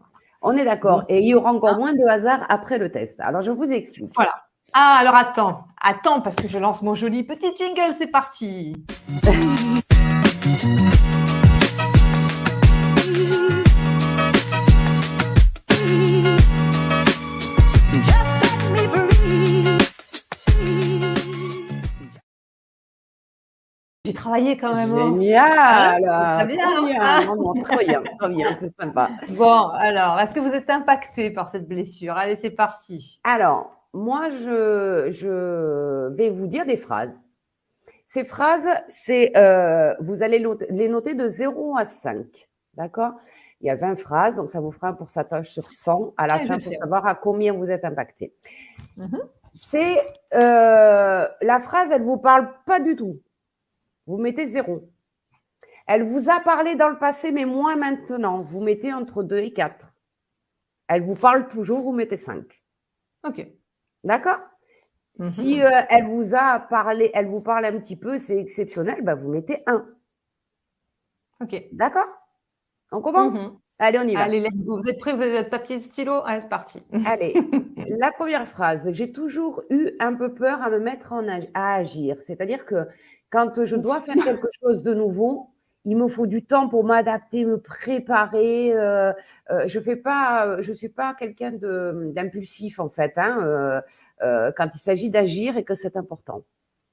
On est d'accord. Et il y aura encore moins de hasard après le test. Alors, je vous explique. Voilà. Ah, alors attends, parce que je lance mon joli petit jingle, c'est parti. J'ai travaillé quand même. Génial. Très bien. Trop bien. Non, trop bien, trop bien, c'est sympa. Bon, alors, est-ce que vous êtes impacté par cette blessure? Allez, c'est parti. Alors, moi, je vais vous dire des phrases. Ces phrases, vous allez les noter de 0 à 5. D'accord? Il y a 20 phrases, donc ça vous fera un pourcentage sur 100 à la fin pour savoir à combien vous êtes impacté. La phrase, elle ne vous parle pas du tout. Vous mettez 0. Elle vous a parlé dans le passé, mais moins maintenant. Vous mettez entre 2 et 4. Elle vous parle toujours, vous mettez 5. OK. D'accord? Si elle vous a parlé, elle vous parle un petit peu, c'est exceptionnel, bah vous mettez 1. OK. D'accord? On commence? Allez, on y va. Allez, let's go. Vous êtes prêts? Vous avez votre papier et stylo? Allez, c'est parti. Allez, la première phrase. J'ai toujours eu un peu peur à me mettre à agir. C'est-à-dire que quand je dois faire quelque chose de nouveau, il me faut du temps pour m'adapter, me préparer. Je suis pas quelqu'un d'impulsif en fait, hein, quand il s'agit d'agir et que c'est important.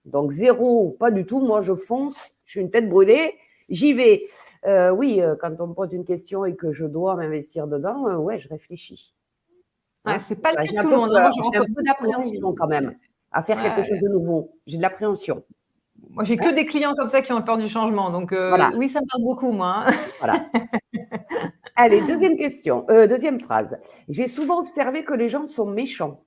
Donc 0, pas du tout. Moi, je fonce. Je suis une tête brûlée. J'y vais. Oui, quand on me pose une question et que je dois m'investir dedans, ouais, je réfléchis. Ouais, c'est pas le cas de tout le monde. J'ai un peu d'appréhension quand même à faire quelque chose de nouveau. J'ai de l'appréhension. Moi, j'ai que des clients comme ça qui ont peur du changement. Donc, voilà. Oui, ça me parle beaucoup, moi. Voilà. Allez, deuxième question, deuxième phrase. J'ai souvent observé que les gens sont méchants.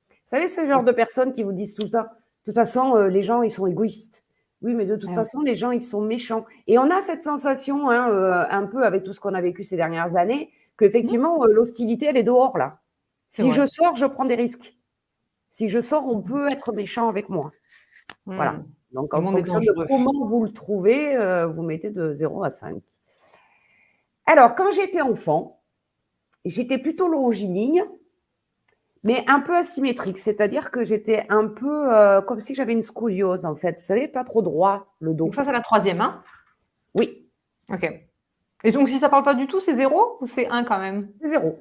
Vous savez, ce genre de personnes qui vous disent tout le temps, de toute façon, les gens, ils sont égoïstes. Oui, mais de toute façon, les gens, ils sont méchants. Et on a cette sensation, un peu avec tout ce qu'on a vécu ces dernières années, qu'effectivement, l'hostilité, elle est dehors, là. Si je sors, je prends des risques. Si je sors, on peut être méchant avec moi. Voilà. Donc, en fonction de comment vous le trouvez, vous mettez de 0 à 5. Alors, quand j'étais enfant, j'étais plutôt longiligne, mais un peu asymétrique. C'est-à-dire que j'étais un peu comme si j'avais une scoliose, en fait. Vous savez, pas trop droit, le dos. Donc ça, c'est la troisième, hein? Oui. OK. Et donc, si ça ne parle pas du tout, c'est 0 ou c'est 1 quand même? C'est 0.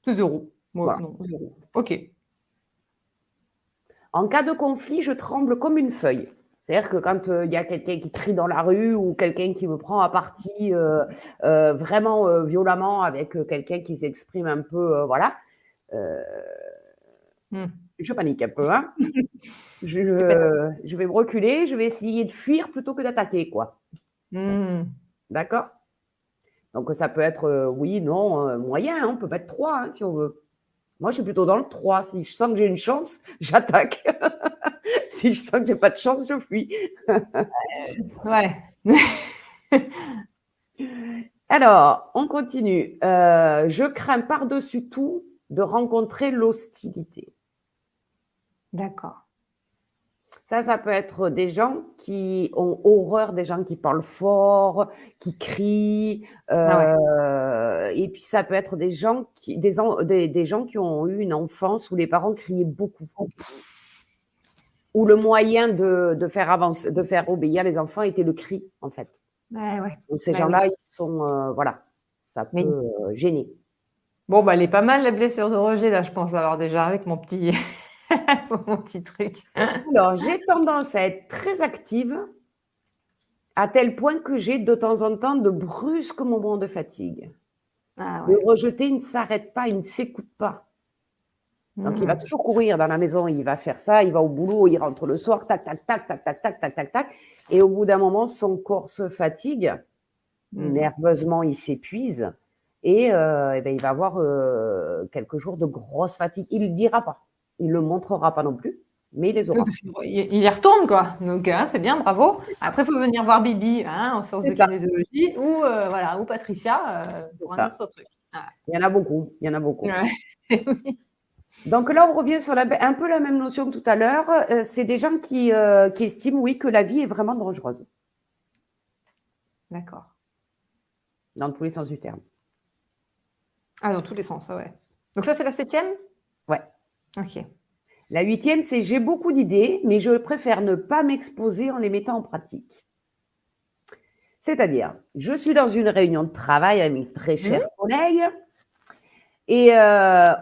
C'est 0. Voilà. Non, 0. OK. En cas de conflit, je tremble comme une feuille. C'est-à-dire que quand il y a quelqu'un qui crie dans la rue ou quelqu'un qui me prend à partie vraiment violemment avec quelqu'un qui s'exprime un peu, voilà, je panique un peu. Hein. Je vais me reculer, je vais essayer de fuir plutôt que d'attaquer, quoi. D'accord? Donc ça peut être oui, non, moyen, on peut mettre 3 hein, si on veut. Moi, je suis plutôt dans le 3. Si je sens que j'ai une chance, j'attaque. Si je sens que j'ai pas de chance, je fuis. Ouais. Alors, on continue. Je crains par-dessus tout de rencontrer l'hostilité. D'accord. Ça peut être des gens qui ont horreur des gens qui parlent fort, qui crient. Et puis, ça peut être des gens des gens qui ont eu une enfance où les parents criaient beaucoup. Où le moyen de faire avancer, de faire obéir les enfants était le cri, en fait. Donc, ces gens-là, ils sont… voilà, ça peut gêner. Bon, bah, elle est pas mal, la blessure de rejet, là, je pense, alors déjà, avec mon petit… mon petit truc. Alors, j'ai tendance à être très active à tel point que j'ai de temps en temps de brusques moments de fatigue. Le rejeté, il ne s'arrête pas, il ne s'écoute pas. Donc, il va toujours courir dans la maison, il va faire ça, il va au boulot, il rentre le soir, tac, tac, tac, tac, tac, tac, tac, tac, tac. Et au bout d'un moment, son corps se fatigue, nerveusement, il s'épuise et il va avoir quelques jours de grosse fatigue. Il ne le dira pas, il ne le montrera pas non plus, mais il les aura. Il y retourne, quoi. Donc, c'est bien, bravo. Après, il faut venir voir Bibi en séance de kinésiologie ou, ou Patricia pour un autre truc. Il y en a beaucoup, il y en a beaucoup. Oui. Donc là, on revient sur un peu la même notion que tout à l'heure. C'est des gens qui estiment, oui, que la vie est vraiment dangereuse. D'accord. Dans tous les sens du terme. Ah, dans tous les sens, ouais. Donc ça, c'est la 7e? Ouais. Ok. La 8e, c'est j'ai beaucoup d'idées, mais je préfère ne pas m'exposer en les mettant en pratique. C'est-à-dire, je suis dans une réunion de travail avec mes très chers collègues et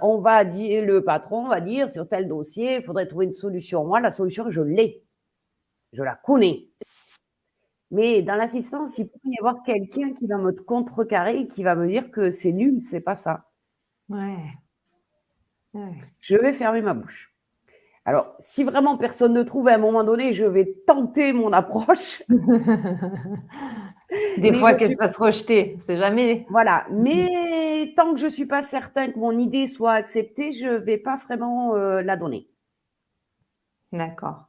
on va dire, le patron va dire sur tel dossier, il faudrait trouver une solution. Moi, la solution, je l'ai. Je la connais. Mais dans l'assistance, il peut y avoir quelqu'un qui va me contrecarrer, qui va me dire que c'est nul, c'est pas ça. Ouais. Ouais. Je vais fermer ma bouche. Alors, si vraiment personne ne trouve, à un moment donné, je vais tenter mon approche. Des Mais fois je qu'elle suis se fasse rejeter, c'est jamais. voilà. Mais tant que je suis pas certain que mon idée soit acceptée, je vais pas vraiment la donner. D'accord.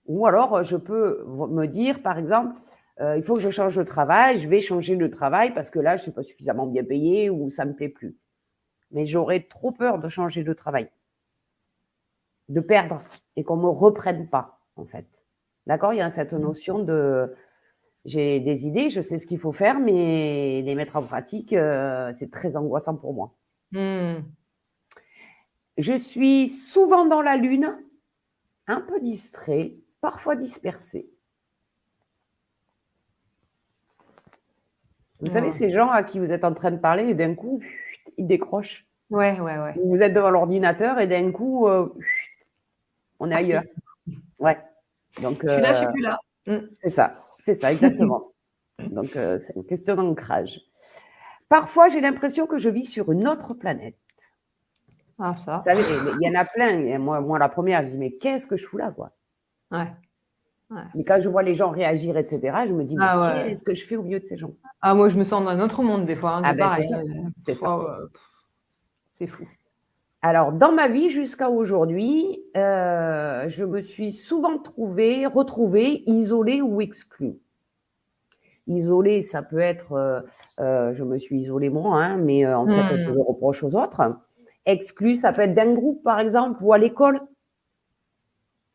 Ou alors, je peux me dire, par exemple, il faut que je change de travail, je vais changer de travail parce que là, je suis pas suffisamment bien payée ou ça me plaît plus. Mais j'aurais trop peur de changer de travail, de perdre et qu'on me reprenne pas, en fait. D'accord? Il y a cette notion de j'ai des idées, je sais ce qu'il faut faire, mais les mettre en pratique, c'est très angoissant pour moi. Mmh. Je suis souvent dans la lune, un peu distrait, parfois dispersé. Vous savez, Ouais. ces gens à qui vous êtes en train de parler et d'un coup, ils décrochent. Ouais, ouais, ouais. Vous êtes devant l'ordinateur et d'un coup, on est ailleurs. Parti. Ouais. Donc, Je suis là, je suis plus là. Mmh. c'est ça, exactement. Donc, c'est une question d'ancrage. Parfois, j'ai l'impression que je vis sur une autre planète. Ah ça. Vous savez, il y en a plein. Et moi, la première, je dis, mais qu'est-ce que je fous là, quoi? Ouais. Ouais. Mais quand je vois les gens réagir, etc., je me dis, mais Ah ouais. qu'est-ce que je fais au milieu de ces gens? Ah moi, je me sens dans un autre monde des fois, hein, Ah c'est ben, c'est pareil, ça. C'est ça. oh, c'est fou. Alors, dans ma vie jusqu'à aujourd'hui, je me suis souvent retrouvée isolée ou exclue. Isolée, ça peut être, je me suis isolée moi, hein, mais en fait, je Mmh. le reproche aux autres. Exclue, ça peut être d'un groupe, par exemple, ou à l'école.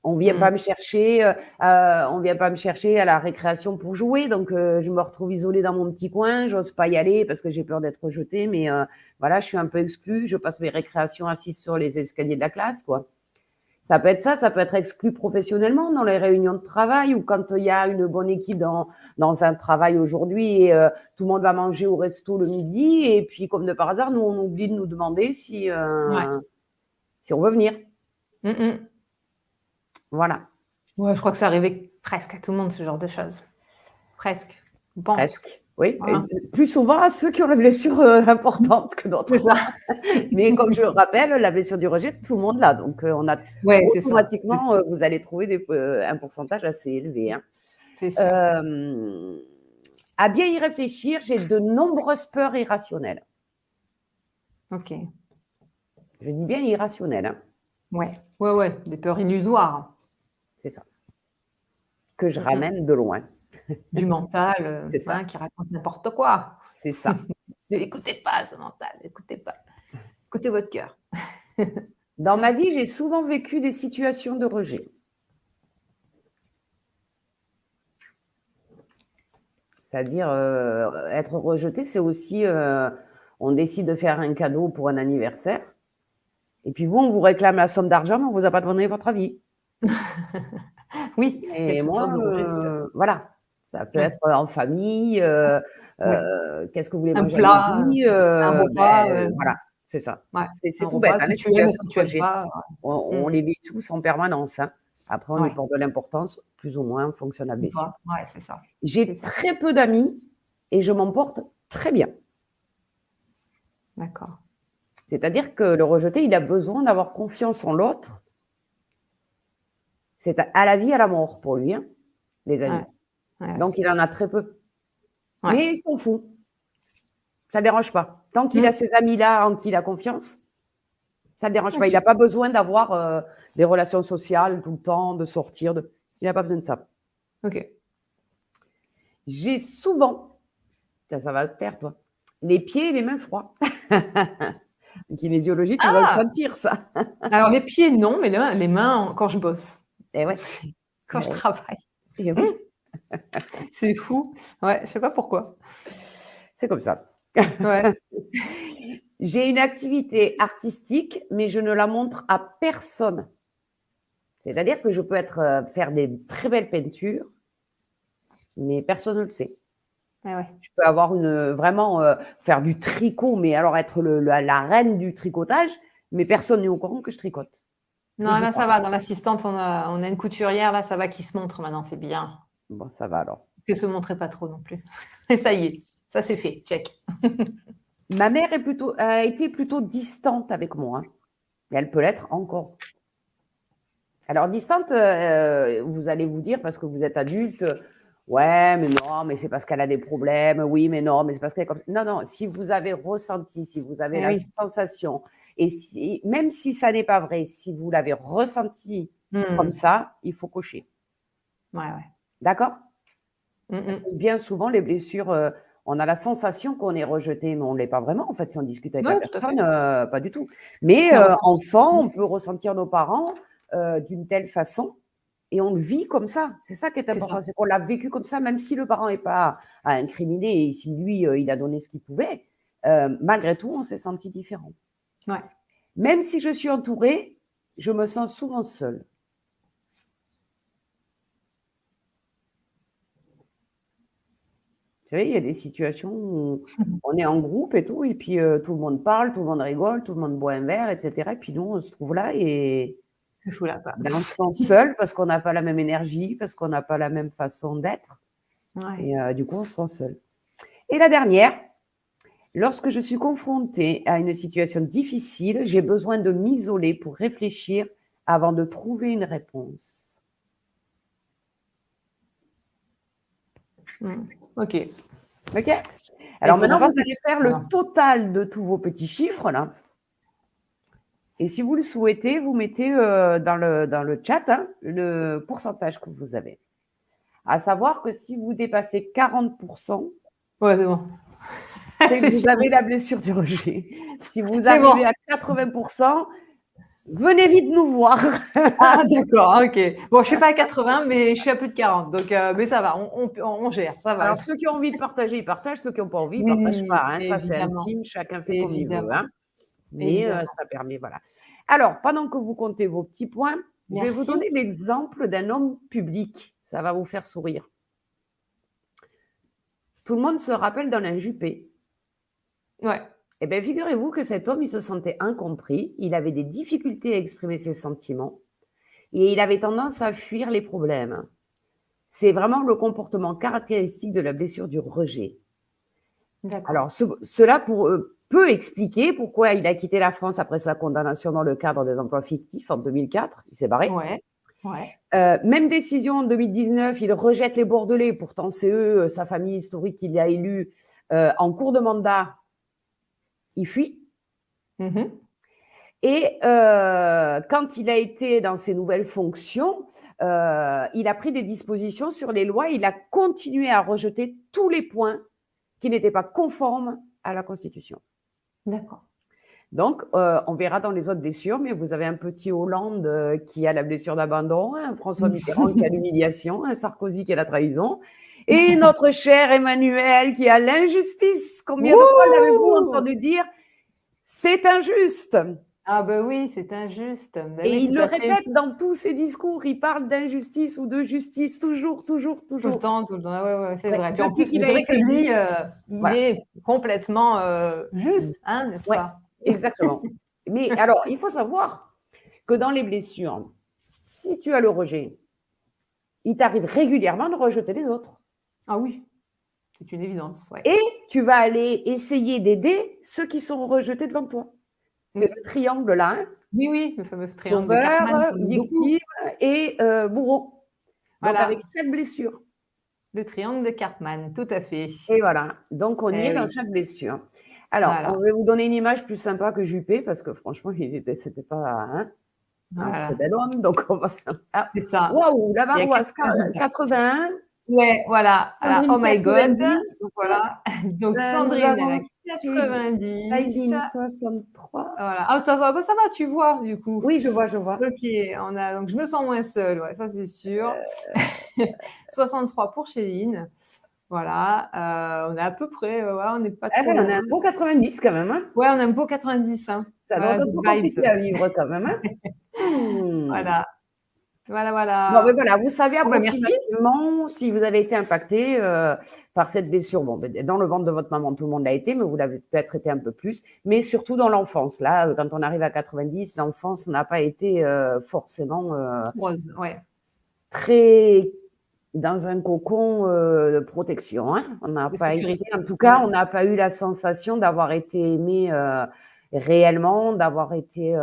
On vient Mmh. pas me chercher, on vient pas me chercher à la récréation pour jouer, donc je me retrouve isolée dans mon petit coin, j'ose pas y aller parce que j'ai peur d'être rejetée, mais voilà, je suis un peu exclue, je passe mes récréations assise sur les escaliers de la classe, quoi. Ça peut être exclu professionnellement dans les réunions de travail ou quand il y a une bonne équipe dans un travail aujourd'hui et tout le monde va manger au resto le midi et puis comme de par hasard, nous on oublie de nous demander si Ouais. si on veut venir. Mmh mh. Voilà. Ouais, je crois que c'est arrivé presque à tout le monde ce genre de choses. Presque, je pense. Presque, oui. Et Voilà. plus souvent à ceux qui ont la blessure importante que C'est d'autres. ça. Mais comme je le rappelle, la blessure du rejet, tout le monde l'a. Donc, on a Ouais, c'est ça, c'est automatiquement, ça, vous allez trouver un pourcentage assez élevé. Hein. c'est sûr. Euh, à bien y réfléchir, j'ai de nombreuses peurs irrationnelles. OK. Je dis bien irrationnelles. Hein. Ouais, ouais, ouais, des peurs illusoires. C'est ça. Que je Mmh mh. ramène de loin. Du mental, C'est ça. voilà, qui raconte n'importe quoi. C'est ça. Écoutez pas ce mental, écoutez pas. Écoutez votre cœur. Dans ma vie, j'ai souvent vécu des situations de rejet. C'est-à-dire, être rejeté, c'est aussi, on décide de faire un cadeau pour un anniversaire et puis vous, on vous réclame la somme d'argent, mais on vous a pas donné votre avis Oui, il y a et toutes moi, sortes de rejets, tout à fait. voilà, ça peut Ouais, être en famille, ouais. qu'est-ce que vous voulez Un manger à plat, midi? un repas, Voilà, c'est ça. ouais, C'est un tout bête, repas hein, que les tu aimes ou que situations tu de aimes rejet. pas, ouais. On les vit tous en permanence, hein. Après, on y Ouais, porte de l'importance, plus ou moins en fonction de la ou blessure. pas. Ouais, c'est ça, c'est J'ai ça. très peu d'amis et je m'en porte très bien. D'accord. C'est-à-dire que le rejeté, il a besoin d'avoir confiance en l'autre. C'est à la vie, à la mort pour lui, hein, les Ouais, amis. ouais, Donc il en a très peu. ouais. Mais il s'en fout, ça ne dérange pas. Tant qu'il a Mmh. ces amis-là en qui il a confiance, ça ne dérange pas. Il n'a OK, pas besoin d'avoir des relations sociales tout le temps, de sortir. Il n'a pas besoin de ça. OK. J'ai souvent, ça va te plaire toi, les pieds et les mains froids. Les kinésiologistes, ils vont le Ah! sentir ça. Alors les pieds non, mais les mains quand je bosse. Et ouais, Quand je ouais. travaille. Et oui, C'est fou. Ouais, je sais pas pourquoi. c'est comme ça. Ouais. J'ai une activité artistique, mais je ne la montre à personne. C'est-à-dire que je peux faire des très belles peintures, mais personne ne le sait. Ah ouais. Je peux avoir vraiment faire du tricot, mais alors être la reine du tricotage, mais personne n'est au courant que je tricote. Non, là, ça va. Dans l'assistante, on a une couturière, là, ça va, qui se montre maintenant. C'est bien. Bon, ça va alors. Parce que se montrer pas trop non plus. Et ça y est, ça c'est fait. Check. Ma mère a été plutôt distante avec moi. Mais elle peut l'être encore. Alors, distante, vous allez vous dire, parce que vous êtes adulte, ouais, mais non, mais c'est parce qu'elle a des problèmes. Oui, mais non, mais c'est parce qu'elle est comme… Non, non, si vous avez ressenti, si vous avez la sensation, et même si ça n'est pas vrai, si vous l'avez ressenti comme ça, il faut cocher. Ouais, ouais. D'accord? Bien souvent, les blessures, on a la sensation qu'on est rejeté, mais on ne l'est pas vraiment. En fait, si on discute avec la personne, pas du tout. Mais enfant, on peut ressentir nos parents d'une telle façon et on le vit comme ça. C'est ça qui est important, c'est qu'on l'a vécu comme ça, même si le parent n'est pas à incriminer et si lui, il a donné ce qu'il pouvait, malgré tout, on s'est senti différent. Ouais. Même si je suis entourée, je me sens souvent seule. Vous savez, il y a des situations où on est en groupe et tout, et puis tout le monde parle, tout le monde rigole, tout le monde boit un verre, etc. Et puis nous, on se trouve là et on se sent seul parce qu'on n'a pas la même énergie, parce qu'on n'a pas la même façon d'être. Ouais. Et du coup, on se sent seul. Et la dernière, lorsque je suis confrontée à une situation difficile, j'ai besoin de m'isoler pour réfléchir avant de trouver une réponse. Ok. Ok. Alors maintenant, vous allez faire le total de tous vos petits chiffres là. Et si vous le souhaitez, vous mettez dans le chat le pourcentage que vous avez. À savoir que si vous dépassez 40%, ouais, c'est bon. C'est que vous avez la blessure du rejet. Si vous arrivez à 80%, venez vite nous voir. Ah, d'accord, ok. Bon, je ne suis pas à 80, mais je suis à plus de 40. Donc, mais ça va, on gère, ça va. Alors, ceux qui ont envie de partager, ils partagent. Ceux qui n'ont pas envie, ils ne partagent pas. Hein. Ça, c'est intime. Chacun fait comme il veut. Hein. Mais ça permet, voilà. Alors, pendant que vous comptez vos petits points, je vais vous donner l'exemple d'un homme public. Ça va vous faire sourire. Tout le monde se rappelle d'Alain Juppé. Ouais. Eh bien, figurez-vous que cet homme, il se sentait incompris, il avait des difficultés à exprimer ses sentiments et il avait tendance à fuir les problèmes. C'est vraiment le comportement caractéristique de la blessure du rejet. Alors, cela peut expliquer pourquoi il a quitté la France après sa condamnation dans le cadre des emplois fictifs en 2004. Il s'est barré. Ouais. Ouais. Même décision en 2019, il rejette les Bordelais. Pourtant, c'est eux, sa famille historique, qu'il a élu en cours de mandat. Il fuit. Et quand il a été dans ses nouvelles fonctions, il a pris des dispositions sur les lois. Il a continué à rejeter tous les points qui n'étaient pas conformes à la Constitution. D'accord. Donc, on verra dans les autres blessures, mais vous avez un petit Hollande qui a la blessure d'abandon, un François Mitterrand qui a l'humiliation, un Sarkozy qui a la trahison, et notre cher Emmanuel qui a l'injustice. Combien de fois l'avez-vous entendu dire « c'est injuste » ? Ah ben oui, c'est injuste. Ben et oui, il le répète dans tous ses discours, il parle d'injustice ou de justice, toujours. Tout le temps, ouais, c'est vrai. Puis en plus, c'est vrai que lui, il est complètement juste, hein, n'est-ce pas ? Exactement. Mais alors, il faut savoir que dans les blessures, si tu as le rejet, il t'arrive régulièrement de rejeter les autres. Ah oui, c'est une évidence. Ouais. Et tu vas aller essayer d'aider ceux qui sont rejetés devant toi. C'est le triangle là. Hein. Oui, le fameux triangle de Karpman. Victime et bourreau. Voilà. Donc avec chaque blessure. Le triangle de Karpman, tout à fait. Et voilà. Donc on y est dans chaque blessure. Alors, on va vous donner une image plus sympa que Juppé, parce que franchement, c'était pas un bel homme, donc on va… c'est ça. Waouh, la Baroise, 81. Ouais, voilà. Oh my God. Donc, voilà. Donc, Sandrine, elle a 90. Aileen, 63. Voilà. Ah, ça va, tu vois, du coup. Oui, je vois. Ok, donc je me sens moins seule, ouais, ça c'est sûr. 63 pour Chéline. Voilà, on est à peu près, ouais, on n'est pas Ah trop ouais, on loin. a un bon 90 quand même, hein. Ouais, on a un beau 90, hein. Ça doit Voilà, être un good peu vibes. compliqué à vivre quand même, hein. Mmh. Voilà, voilà, Bon, ben voilà. voilà, vous savez Bon, bah, merci. approximativement si vous avez été impacté par cette blessure. Bon, ben, dans le ventre de votre maman, tout le monde l'a été, mais vous l'avez peut-être été un peu plus. Mais surtout dans l'enfance. Là, quand on arrive à 90, l'enfance n'a pas été forcément Rose, ouais. très dans un cocon de protection, hein. On n'a De pas été, sécurité. en tout cas, on n'a pas eu la sensation d'avoir été aimé réellement, d'avoir été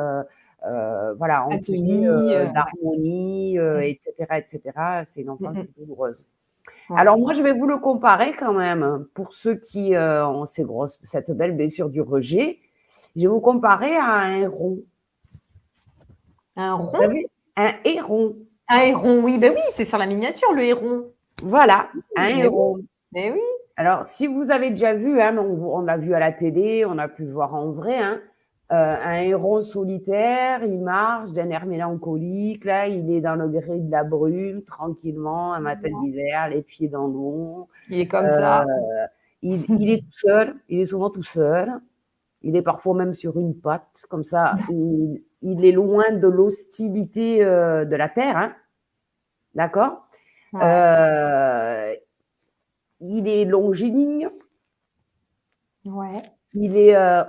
voilà, entouré Accueilli, ouais. d'harmonie, Mmh. etc., etc. C'est une Mmh enfance mh. qui est douloureuse. Ouais. Alors moi, je vais vous le comparer quand même, pour ceux qui ont cette belle blessure du rejet. Je vais vous comparer à un héron. Un Vous rond? savez, un héron. Un héron, oui, ben oui, c'est sur la miniature, le héron. Voilà, un Mais oui, héron. mais oui. Alors, si vous avez déjà vu, hein, on l'a vu à la télé, on a pu le voir en vrai, hein, un héron solitaire, il marche d'un air mélancolique, là, il est dans le gré de la brume, tranquillement, un matin d'hiver, les pieds dans l'eau. Il est comme Euh, ça. il est tout seul, il est souvent tout seul, il est parfois même sur une patte, comme ça, il est loin de l'hostilité de la terre, hein, d'accord? Ouais, Euh, il est longiligne. ouais.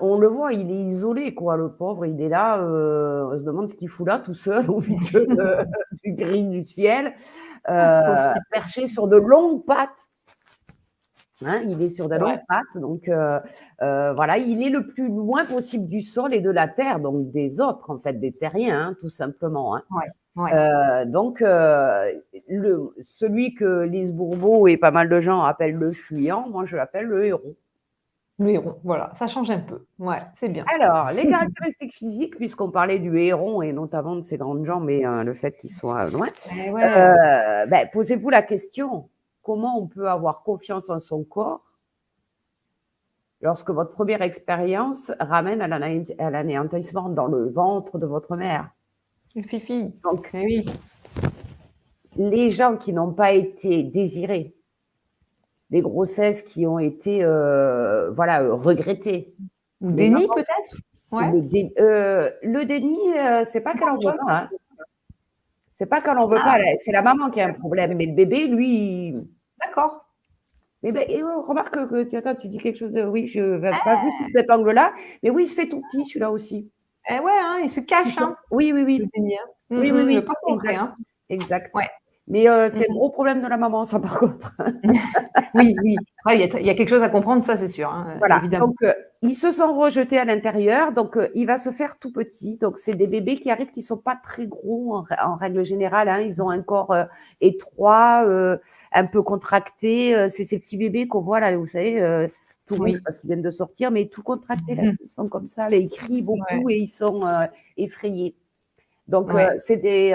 On le voit, il est isolé, quoi, le pauvre. Il est là, on se demande ce qu'il fout là, tout seul, au milieu du gris du ciel, Pauvre petit. perché sur de longues pattes. Hein, il est sur de C'est vrai. longues pattes, donc voilà, il est le plus loin possible du sol et de la terre, donc des autres, en fait, des terriens, hein, tout simplement. Hein. Ouais, ouais. Donc, celui que Lise Bourbeau et pas mal de gens appellent le fuyant, moi je l'appelle le héron. Le héron, voilà, ça change un peu. Ouais, c'est bien. Alors, les caractéristiques physiques, puisqu'on parlait du héron et notamment de ses grandes jambes et le fait qu'il soit loin, Eh ouais. posez-vous la question, comment on peut avoir confiance en son corps lorsque votre première expérience ramène à l'anéantissement dans le ventre de votre mère? Le fifi. Donc, Eh oui. les gens qui n'ont pas été désirés, des grossesses qui ont été voilà, regrettées, Ou les déni mamans, peut-être? Ouais. le déni, c'est pas C'est qu'elle pas en autre veut chose? pas, hein. C'est pas qu'elle en veut pas, Ah, c'est la maman qui a un problème. Mais le bébé, lui, d'accord. mais ben, remarque que attends, tu dis quelque chose de, oui, je vais pas vu sous cet angle-là, mais oui, il se fait tout petit, celui-là aussi. Eh ouais, hein, il se cache, hein, Oui, oui, le oui, déni, hein. oui, oui, Il veut oui, pas se montrer, exact, hein. exact. Ouais. Mais Mmh c'est le mh. gros problème de la maman, ça, par contre. Oui, oui. Ouais, il y a quelque chose à comprendre, ça, c'est sûr, hein, Voilà, évidemment. donc ils se sont rejetés à l'intérieur, donc il va se faire tout petit. Donc c'est des bébés qui arrivent qui sont pas très gros en règle générale, hein. Ils ont un corps étroit, un peu contracté. C'est ces petits bébés qu'on voit là, vous savez, tout rouges Oui. parce qu'ils viennent de sortir, mais tout contractés là. Ils sont comme ça, là, ils crient Ouais, beaucoup et ils sont effrayés. Donc ouais. c'est des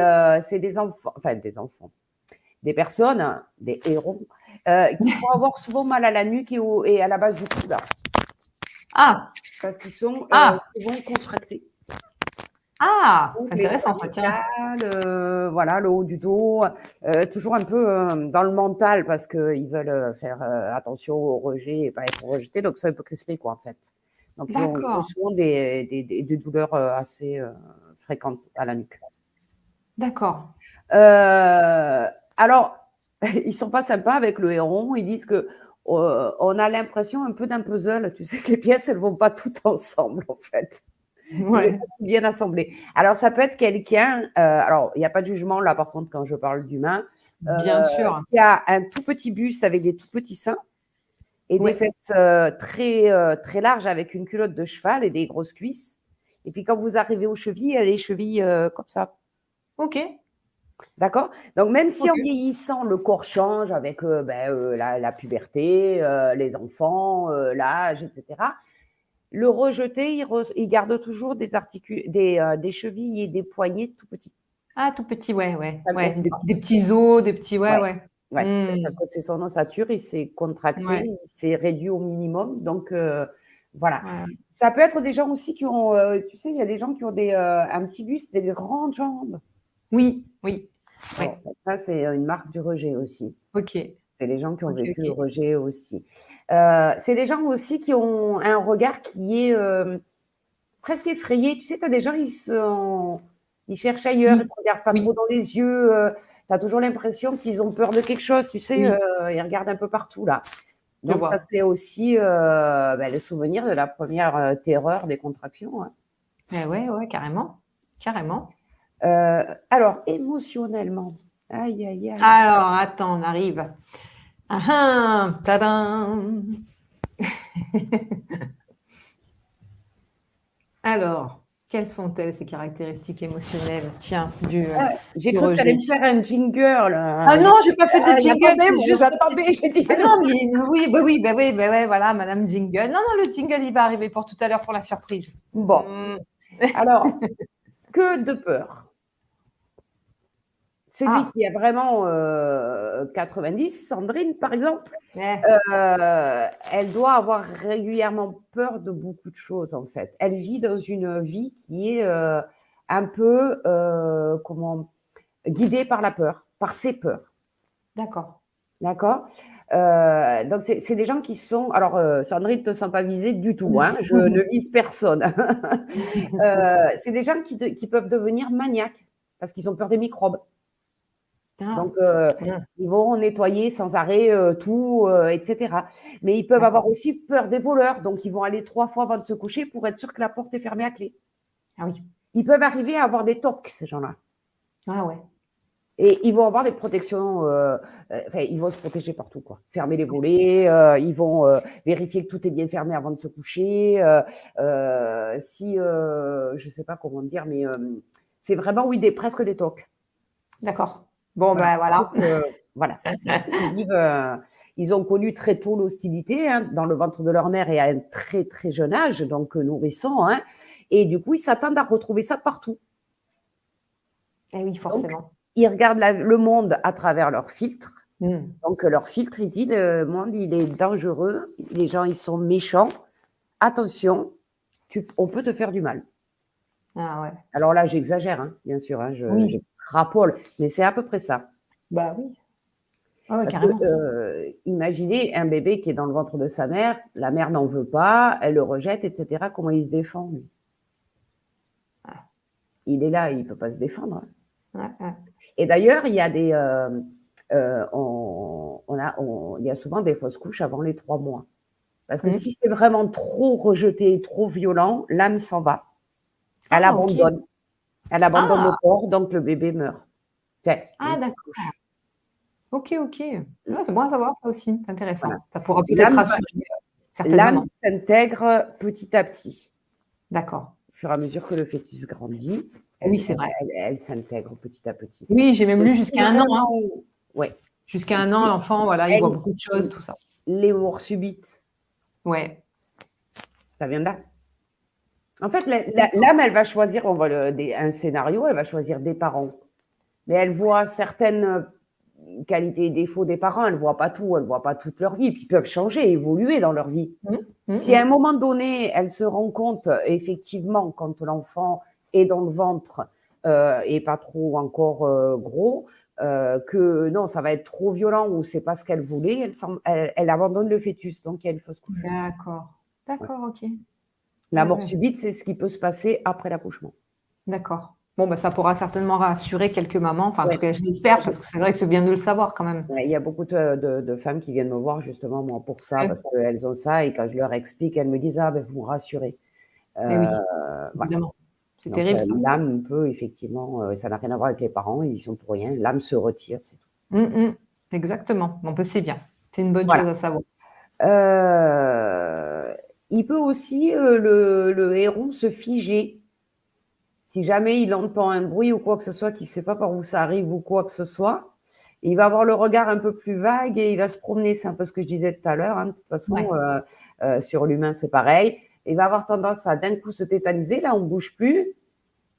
enfants, enfin des enfants, des personnes, des hérons, qui vont avoir souvent mal à la nuque et à la base du cou là. Ah! Parce qu'ils sont Ah! souvent contractés. Ah! Donc C'est les intéressant ça, tiens. cervicales, voilà, le haut du dos, toujours un peu dans le mental parce qu'ils veulent faire attention au rejet et pas être rejetés, donc ils sont un peu crispés, quoi, en fait. Donc ils ont D'accord, souvent des douleurs assez fréquentes à la nuque. d'accord. Alors, ils sont pas sympas avec le héron. Ils disent que on a l'impression un peu d'un puzzle. Tu sais que les pièces, elles vont pas toutes ensemble, en fait. Il est Ouais, pas bien assemblé. Alors, ça peut être quelqu'un. Alors, il n'y a pas de jugement là, par contre, quand je parle d'humain, bien sûr. qui a un tout petit buste avec des tout petits seins et des Ouais, fesses très larges avec une culotte de cheval et des grosses cuisses. Et puis, quand vous arrivez aux chevilles, il y a des chevilles comme ça. OK, D'accord? Donc, même si en OK. vieillissant, le corps change avec la puberté, les enfants, l'âge, etc., le rejeté, il garde toujours des chevilles et des poignets tout petits. Ah, tout petit, ouais, ouais, Ça ne ouais. grossit pas. Des petits os, des petits ouais, Ouais, ouais. ouais, Mmh. parce que c'est son ossature, il s'est contracté, Ouais, il s'est réduit au minimum. Donc, voilà. ouais, ouais. Ça peut être des gens aussi qui ont, tu sais, il y a des gens qui ont un petit buste, des grandes jambes. Oui, oui, Bon, ouais. ça, c'est une marque du rejet aussi. OK. C'est les gens qui ont OK, vécu le OK. rejet aussi. C'est des gens aussi qui ont un regard qui est, presque effrayé. Tu sais, tu as des gens, ils cherchent ailleurs, ils Oui, te regardent pas oui, trop dans les yeux, tu as toujours l'impression qu'ils ont peur de quelque chose, tu sais, oui, ils regardent un peu partout là. je Donc ça, vois. c'est aussi, le souvenir de la première terreur des contractions, hein. Eh ouais, ouais, carrément, carrément. Alors émotionnellement, aïe, aïe, aïe. Alors attends, on arrive. Ah ah! Tadam! Alors, quelles sont-elles ces caractéristiques émotionnelles, tiens, J'ai du cru que tu allais rejet? me faire un jingle, Ah non, j'ai pas fait de jingle, j'attendais, c'est moi, juste la petite. j'attendais, j'ai dit: Ah non, mais oui, bah oui, bah oui, bah ouais, voilà, Madame Jingle. Non, non, le jingle, il va arriver pour tout à l'heure pour la surprise. «Bon, Mmh. alors, que de peur. Celui Ah, qui a vraiment, 90, Sandrine, par exemple, eh, elle doit avoir régulièrement peur de beaucoup de choses, en fait. Elle vit dans une vie qui est, un peu, comment? Guidée par la peur, par ses peurs. d'accord. D'accord? Donc c'est des gens qui sont alors, Sandrine, ne te sens pas visée du tout, hein, je ne vise personne. C'est des gens qui peuvent devenir maniaques parce qu'ils ont peur des microbes. Ah, Donc, mmh, ils vont nettoyer sans arrêt, tout, et cetera. Mais ils peuvent avoir d'accord. aussi peur des voleurs, donc ils vont aller 3 fois avant de se coucher pour être sûr que la porte est fermée à clé. Ah oui. Ils peuvent arriver à avoir des TOC, ces gens-là. Ah ouais. Et ils vont avoir des protections, enfin, ils vont se protéger partout, quoi. Fermer les volets, ils vont, vérifier que tout est bien fermé avant de se coucher, si, je sais pas comment dire, mais, c'est vraiment, oui, des presque des TOC. D'accord. Bon, Voilà. ben Donc, voilà. voilà, c'est ceux qui vivent, ils ont connu très tôt l'hostilité, hein, dans le ventre de leur mère et à un très, très jeune âge, donc nourrisson, hein, et du coup, ils s'attendent à retrouver ça partout. Eh oui, Donc, forcément. ils regardent le monde à travers leur filtre. Mmh. Donc, leur filtre, il dit: «Le monde, il est dangereux, les gens, ils sont méchants. Attention, on peut te faire du mal». Ah ouais. Alors là, j'exagère, hein, bien sûr, hein, Oui, j'extrapole, mais c'est à peu près ça. bah oui. Ah ouais, Parce que, carrément. imaginez un bébé qui est dans le ventre de sa mère, la mère n'en veut pas, elle le rejette et cetera. Comment il se défend, lui? Ah, Il est là, il peut pas se défendre, hein. ouais, ouais. Et d'ailleurs, il y a des, il y a souvent des fausses couches avant les 3 mois. Parce que Mmh. si c'est vraiment trop rejeté, trop violent, l'âme s'en va. Elle Ah OK. abandonne. Elle abandonne le Ah! corps, donc le bébé meurt. Enfin, Ah une fausse d'accord. couche. OK, OK. Ouais, c'est bon à savoir ça aussi, c'est Voilà. intéressant. Ça pourra peut-être L'âme va rassurer, certaines l'âme mamans. s'intègre petit à petit. D'accord. Au fur et à mesure que le fœtus grandit, Oui, elle c'est elle vrai. elle elle s'intègre petit à petit. Oui, j'ai même Et lu si jusqu'à 1 an, hein. vraiment ouais, Jusqu'à et 1 an, si l'enfant, voilà, il voit elle beaucoup de choses, tout ça. les morts subites, Ouais, ça vient de là. En fait, d'accord. l'âme, elle va choisir, on va un scénario, elle va choisir des parents. Mais elle voit certaines, qualités et défauts des parents, elle voit pas tout, elle voit pas toute leur vie, puis ils peuvent changer, évoluer dans leur vie. Mmh. Mmh Si à un mh. moment donné, elle se rend compte, effectivement, quand l'enfant est dans le ventre, et pas trop encore, gros, que non, ça va être trop violent ou c'est pas ce qu'elle voulait, elle abandonne le fœtus, donc il y a une fausse couche. D'accord. Ouais. D'accord, OK. La Ouais, mort ouais, subite, c'est ce qui peut se passer après l'accouchement. d'accord. Bon, bah, ça pourra certainement rassurer quelques mamans, enfin, en Ouais. tout cas, je Moi, l'espère, parce que c'est vrai que c'est bien de le savoir quand même. ouais, il y a beaucoup de femmes qui viennent me voir justement, moi, pour ça, Ouais, parce qu'elles ont ça et quand je leur explique, elles me disent: «Ah ben, vous me rassurez». mais oui, Voilà. évidemment. C'est Donc, terrible ça. l'âme peut effectivement, ça n'a rien à voir avec les parents, ils y sont pour rien. L'âme se retire, c'est tout. Mmh mh. Exactement. Bon, bah, c'est bien. C'est une bonne Voilà. chose à savoir. Heu, il peut aussi, le héron se figer. Si jamais il entend un bruit ou quoi que ce soit, qu'il ne sait pas par où ça arrive ou quoi que ce soit, il va avoir le regard un peu plus vague et il va se promener. C'est un peu ce que je disais tout à l'heure, hein, de toute façon, Ouais. sur l'humain, c'est pareil. Il va avoir tendance à d'un coup se tétaniser, là on bouge plus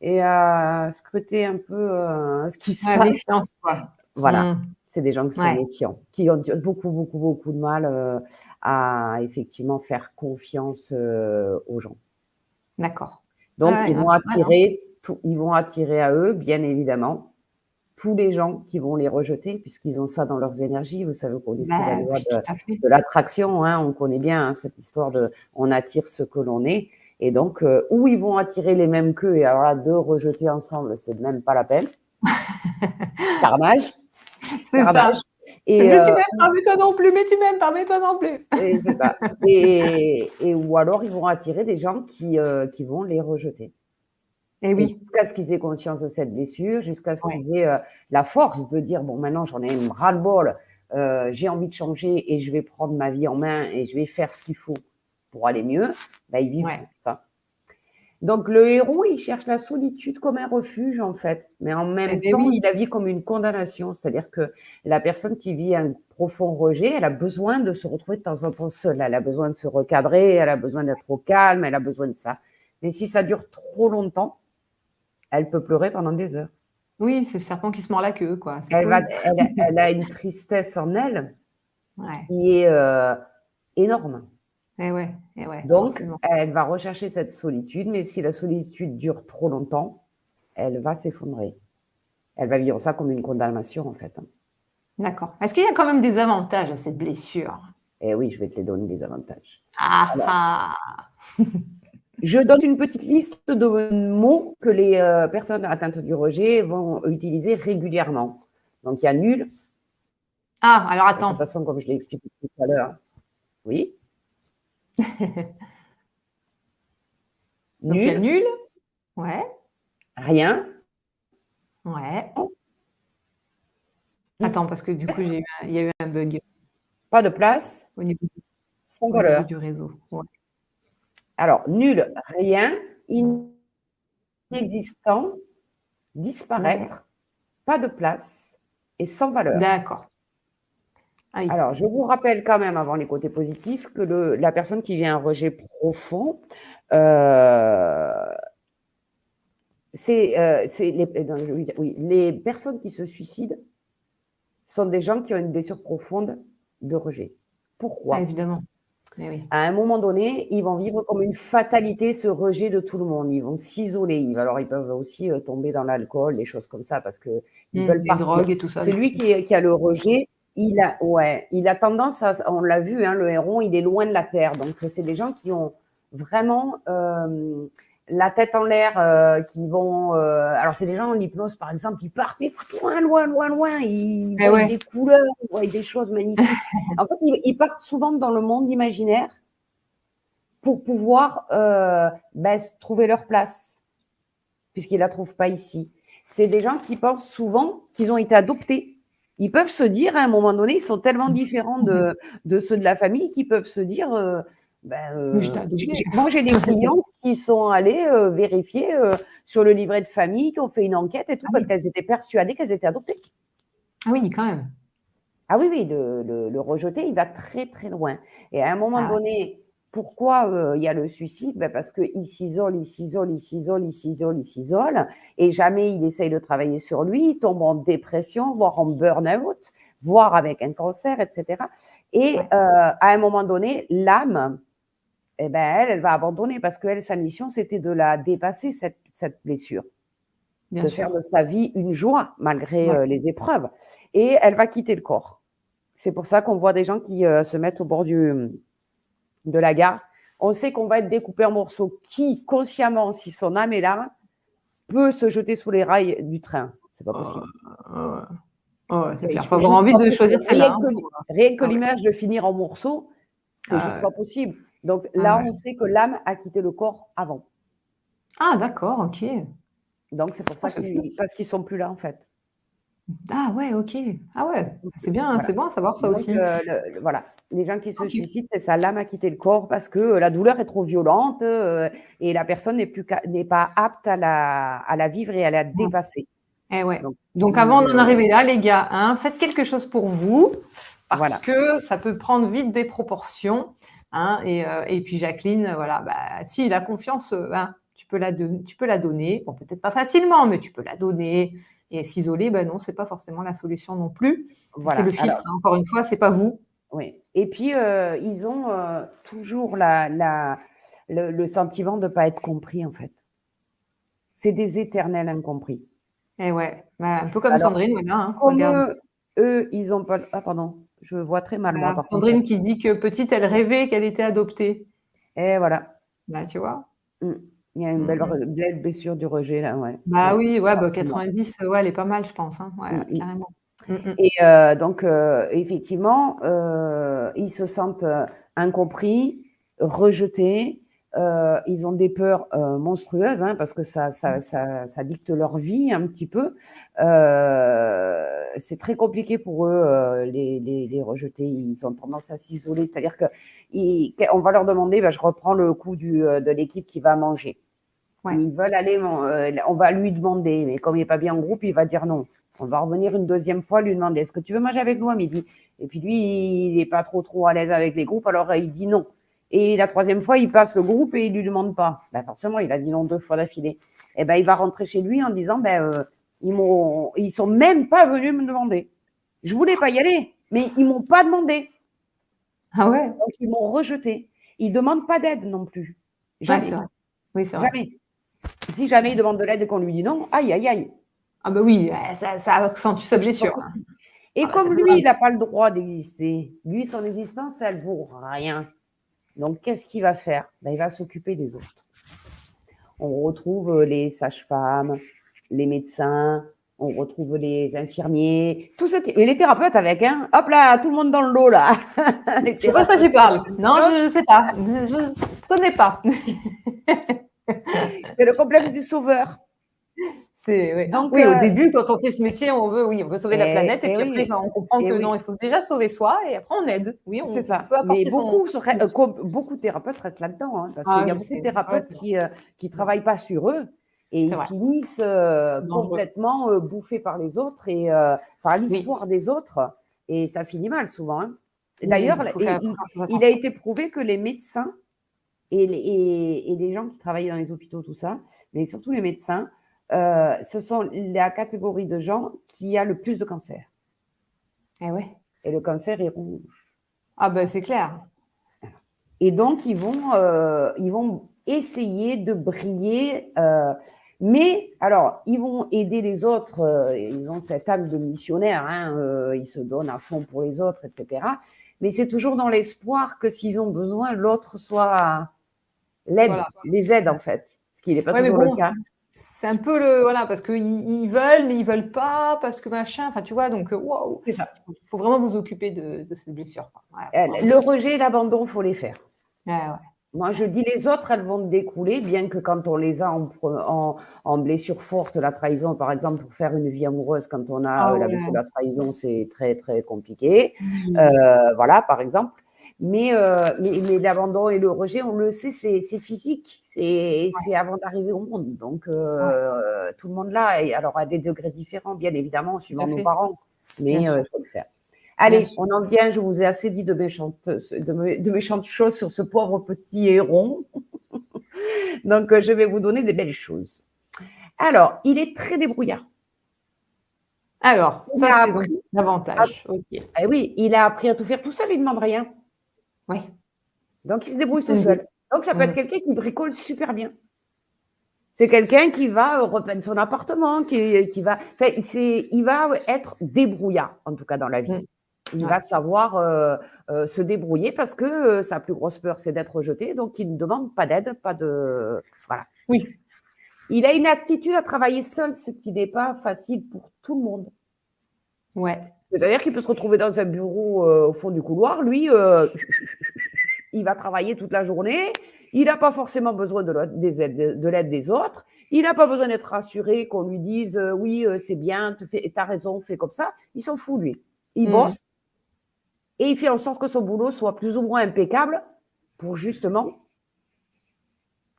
et à scruter un peu, ce qui se Ouais, passe. méfiance quoi. Voilà, Mmh. c'est des gens qui sont Ouais, méfiants, qui ont beaucoup, beaucoup, beaucoup de mal, à effectivement faire confiance, aux gens. d'accord. Ouais, Donc ouais, non, pas mal, hein. ils vont attirer à eux, bien évidemment, tous les gens qui vont les rejeter, puisqu'ils ont ça dans leurs énergies. Vous savez, vous connaissez la Ben loi oui, tout à fait. de l'attraction, hein, on connaît bien hein, cette histoire de on attire ce que l'on est. Et donc, où ils vont attirer les mêmes qu'eux, et alors là, deux rejeter ensemble, c'est même pas la peine. Carnage, C'est carnage. ça. Et, Mais tu m'aimes pas, mais toi non plus, mais tu m'aimes pas, mais toi non plus. et c'est ça. Et ou alors, ils vont attirer des gens qui vont les rejeter. Et oui. Jusqu'à ce qu'ils aient conscience de cette blessure, jusqu'à ce Ouais. qu'ils aient la force de dire bon, maintenant j'en ai ras-le-bol, j'ai envie de changer et je vais prendre ma vie en main et je vais faire ce qu'il faut pour aller mieux. Ben, ils vivent Ouais. ça. Donc le héros, il cherche la solitude comme un refuge en fait, mais en même temps, Oui. il la vit comme une condamnation. C'est-à-dire que la personne qui vit un profond rejet, elle a besoin de se retrouver de temps en temps seule. Elle a besoin de se recadrer, elle a besoin d'être au calme, elle a besoin de ça. Mais si ça dure trop longtemps, elle peut pleurer pendant des heures. Oui, c'est le serpent qui se mord la queue, quoi. Elle a une tristesse en elle Ouais. qui est énorme. Et ouais, Donc, forcément. elle va rechercher cette solitude, mais si la solitude dure trop longtemps, elle va s'effondrer. Elle va vivre ça comme une condamnation, en fait. D'accord. Est-ce qu'il y a quand même des avantages à cette blessure? Et oui, je vais te les donner, des avantages. Ah Alors, ah. je donne une petite liste de mots que les personnes atteintes du rejet vont utiliser régulièrement. Donc, il y a nul. Ah, alors De toute attends. façon, comme je l'ai expliqué tout à l'heure. Oui. Donc il y a Nul. nul. Ouais. Rien. Ouais. Attends, parce que du coup, il y a eu un bug Pas de place. au niveau Sans valeur. du réseau. Ouais. Alors, nul, rien, inexistant, disparaître, Ouais. pas de place et sans valeur. D'accord. Ah oui. Alors, je vous rappelle quand même, avant les côtés positifs, que la personne qui vit un rejet profond, les personnes qui se suicident sont des gens qui ont une blessure profonde de rejet. Pourquoi? Ah, évidemment. Eh oui. À un moment donné, ils vont vivre comme une fatalité ce rejet de tout le monde. Ils vont s'isoler. Alors, ils peuvent aussi tomber dans l'alcool, des choses comme ça, parce qu'ils veulent Les partir. drogues et tout ça. Celui qui a le rejet, il a tendance à, on l'a vu, hein, le héron, il est loin de la terre. Donc, c'est des gens qui ont vraiment la tête en l'air, qui vont. Alors, c'est des gens en hypnose, par exemple, ils partent loin, loin, loin, loin. Ils voient des couleurs, ils voient des choses magnifiques. En fait, ils partent souvent dans le monde imaginaire pour pouvoir trouver leur place, puisqu'ils la trouvent pas ici. C'est des gens qui pensent souvent qu'ils ont été adoptés. Ils peuvent se dire, à un moment donné, ils sont tellement différents de ceux de la famille qu'ils peuvent se dire, moi j'ai des clientes qui sont allées vérifier sur le livret de famille, qui ont fait une enquête et tout, parce qu'elles étaient persuadées qu'elles étaient adoptées. Ah oui, quand même. Ah oui, oui, le rejeté, il va très, très loin. Et à un moment donné, pourquoi il y a le suicide? Parce qu'il s'isole, il s'isole, il s'isole, il s'isole, il s'isole, et jamais il essaye de travailler sur lui, il tombe en dépression, voire en burn-out, voire avec un cancer, etc. Et à un moment donné, l'âme, elle va abandonner, parce qu'elle, sa mission, c'était de la dépasser, cette blessure. Bien de sûr. faire de sa vie une joie, malgré les épreuves. Et elle va quitter le corps. C'est pour ça qu'on voit des gens qui se mettent au bord de la gare. On sait qu'on va être découpé en morceaux. Qui, consciemment, si son âme est là, peut se jeter sous les rails du train? C'est pas possible. C'est clair. Il faut avoir envie de choisir celle-là. Rien que l'image de finir en morceaux, c'est juste pas possible. Donc là, on sait que l'âme a quitté le corps avant. Ah, d'accord, ok. Donc c'est pour ça parce qu'ils sont plus là, en fait. Ah ouais, ok. Ah ouais, c'est bien, c'est bon à savoir ça. Donc, aussi. Voilà, les gens qui se suicident, c'est ça, l'âme a quitté le corps parce que la douleur est trop violente et la personne n'est pas apte à la vivre et à la dépasser. Eh ouais. Donc avant d'en arriver là, les gars, hein, faites quelque chose pour vous parce que ça peut prendre vite des proportions. Hein, et puis Jacqueline, voilà, si la confiance, tu peux la donner. Bon, peut-être pas facilement, mais tu peux la donner. Et s'isoler, non, c'est pas forcément la solution non plus. Voilà. C'est le filtre. Alors, encore une fois, c'est pas vous. Oui. Et puis ils ont toujours le sentiment de ne pas être compris, en fait. C'est des éternels incompris. Et ouais, bah, un peu comme Alors, Sandrine, voilà, hein, comme regarde. eux, ils ont pas. Ah, pardon, je vois très mal, moi, Voilà, par contre. Sandrine qui dit que petite, elle rêvait qu'elle était adoptée. Et voilà. Bah, tu vois? Mmh. Il y a une Mmh mh. belle blessure du rejet, là, ouais. Bah, Ouais, oui, ouais, bah, forcément. 90, ouais, elle est pas mal, je pense, hein. Ouais, Mmh ouais, mh. carrément. Mmh mh. Et donc effectivement, ils se sentent, incompris, rejetés, ils ont des peurs, monstrueuses, hein, parce que ça dicte leur vie un petit peu. C'est très compliqué pour eux, les rejetés. Ils ont tendance à s'isoler, c'est-à-dire qu'on va leur demander, bah, je reprends le coup de l'équipe qui va manger. Ouais. Ils veulent aller, on va lui demander, mais comme il n'est pas bien en groupe, il va dire non. On va revenir une deuxième fois, lui demander, est-ce que tu veux manger avec nous à midi? Et puis lui, il n'est pas trop à l'aise avec les groupes, alors il dit non. Et la troisième fois, il passe le groupe et il lui demande pas. Ben forcément, il a dit non 2 fois d'affilée. Et ben il va rentrer chez lui en disant, ils sont même pas venus me demander. Je voulais pas y aller, mais ils m'ont pas demandé. Ah ouais? Donc ils m'ont rejeté. Ils demandent pas d'aide non plus. Ouais, c'est Jamais, vrai. Oui, c'est vrai. jamais. Si jamais il demande de l'aide et qu'on lui dit non, aïe, aïe, aïe. Ah bah, oui, ça accentue sa C'est pas blessure, hein. possible. Ah Et bah, ça comme fait lui, mal. il n'a pas le droit d'exister, lui, son existence, elle vaut rien. Donc, qu'est-ce qu'il va faire? Ben, il va s'occuper des autres. On retrouve les sages-femmes, les médecins, on retrouve les infirmiers, tous ceux qui... Et les thérapeutes avec, hein. Hop là, tout le monde dans le lot, là. Les Je sais pas de quoi thérapeutes. tu parles. Non, je sais pas. Je connais pas. C'est le complexe du sauveur. C'est oui. Donc, Oui, au début, quand on fait ce métier, on veut sauver la planète et puis après, oui, quand on comprend et que non, il oui. faut déjà sauver soi et après on aide. Oui, C'est on ça. peut Mais apporter son beaucoup de thérapeutes restent là-dedans, hein, parce qu'il ah, y a je beaucoup de sais. Ouais, thérapeutes c'est vrai. qui travaillent pas sur eux et C'est ils vrai. finissent Dangereux. complètement bouffés par les autres et par Oui. l'histoire des autres. Et ça finit mal souvent, hein. Et Oui, d'ailleurs, il faut faire il a attention. été prouvé que les médecins et les gens qui travaillent dans les hôpitaux, tout ça, mais surtout les médecins, ce sont la catégorie de gens qui a le plus de cancer. Eh ouais. Et le cancer est rouge. Ah ben, c'est clair. Et donc, ils vont essayer de briller. Mais, alors, ils vont aider les autres. Ils ont cet acte de missionnaire. Hein, ils se donnent à fond pour les autres, etc. Mais c'est toujours dans l'espoir que s'ils ont besoin, l'autre soit l'aide, Voilà. les aide, en fait. Ce qui n'est pas Ouais, mais toujours le bon, cas. c'est un peu le voilà, parce qu'ils ils veulent, mais ils veulent pas, parce que machin, enfin, tu vois? Donc, waouh, C'est ça. faut vraiment vous occuper de ces blessures, quoi. Ouais, faut vraiment Le rejet et l'abandon, il faut les faire. ouais, ouais. Moi, je dis les autres, elles vont découler, bien que quand on les a en blessure forte, la trahison, par exemple, pour faire une vie amoureuse, quand on a Ah la ouais. blessure de la trahison, c'est très, très compliqué. Mmh. Voilà, par exemple. Mais l'abandon et le rejet, on le sait, c'est physique. C'est avant d'arriver au monde. Donc, Ouais, tout le monde là, et alors à des degrés différents, bien évidemment, tout suivant à nos fait. parents. Mais Bien sûr, il faut le faire. bien Allez, sûr. on en vient, je vous ai assez dit de méchantes choses sur ce pauvre petit héron. Donc, je vais vous donner des belles choses. Alors, il est très débrouillard. Alors, Il ça, a c'est donc appris, l'avantage. OK. oui, il a appris à tout faire tout seul, il ne demande rien. Oui, Donc, il se débrouille tout c'est seul. Donc, ça peut mmh. être quelqu'un qui bricole super bien. C'est quelqu'un qui va repeindre son appartement, qui va, enfin, il va être débrouillard, en tout cas dans la vie. Mmh. Il Ouais. va savoir se débrouiller parce que sa plus grosse peur, c'est d'être rejeté. Donc, il ne demande pas d'aide, pas de. Voilà. Oui. Il a une aptitude à travailler seul, ce qui n'est pas facile pour tout le monde. Ouais. C'est-à-dire qu'il peut se retrouver dans un bureau au fond du couloir. Lui, il va travailler toute la journée. Il n'a pas forcément besoin de l'aide des autres. Il n'a pas besoin d'être rassuré, qu'on lui dise oui, c'est bien, tu as raison, fais comme ça. Il s'en fout, lui. Il Mmh. bosse et il fait en sorte que son boulot soit plus ou moins impeccable pour justement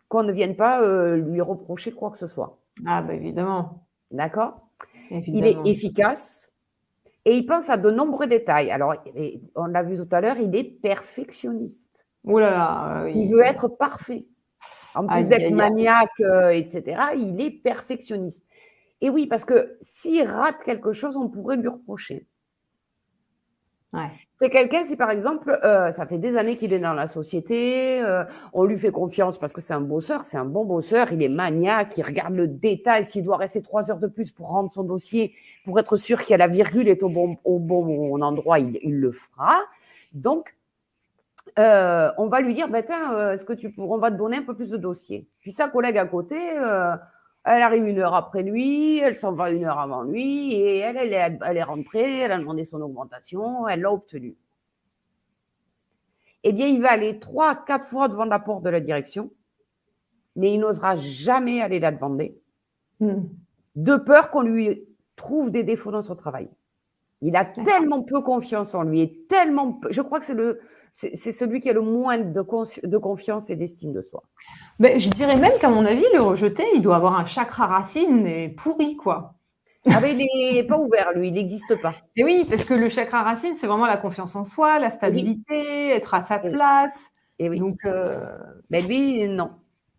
qu'on ne vienne pas lui reprocher quoi que ce soit. Ah bah, évidemment, D'accord? Il est évidemment. efficace et il pense à de nombreux détails. Alors, on l'a vu tout à l'heure, il est perfectionniste. Ouh là là, Il oui. veut être parfait. En plus Aïe, d'être aïe, aïe. maniaque, etc., il est perfectionniste. Et oui, parce que s'il rate quelque chose, on pourrait lui reprocher. Ouais. C'est quelqu'un, si par exemple, ça fait des années qu'il est dans la société, on lui fait confiance parce que c'est un bosseur, c'est un bon bosseur, il est maniaque, il regarde le détail. S'il doit rester 3 heures de plus pour rendre son dossier, pour être sûr que la virgule est au bon endroit, il le fera. Donc, on va lui dire, ben, tiens, on va te donner un peu plus de dossiers. Puis sa collègue à côté, elle arrive 1 heure après lui, elle s'en va 1 heure avant lui, et elle est rentrée, elle a demandé son augmentation, elle l'a obtenue. Eh bien, il va aller 3, 4 fois devant la porte de la direction, mais il n'osera jamais aller la demander, de peur qu'on lui trouve des défauts dans son travail. Il a tellement peu confiance en lui, et tellement peu, je crois que c'est celui qui a le moins de confiance et d'estime de soi. Mais je dirais même qu'à mon avis, le rejeté, il doit avoir un chakra racine et pourri, quoi. Ah ben, il n'est pas ouvert, lui, il n'existe pas. Et oui, parce que le chakra racine, c'est vraiment la confiance en soi, la stabilité, être à sa place. Et oui. Donc, mais lui, non.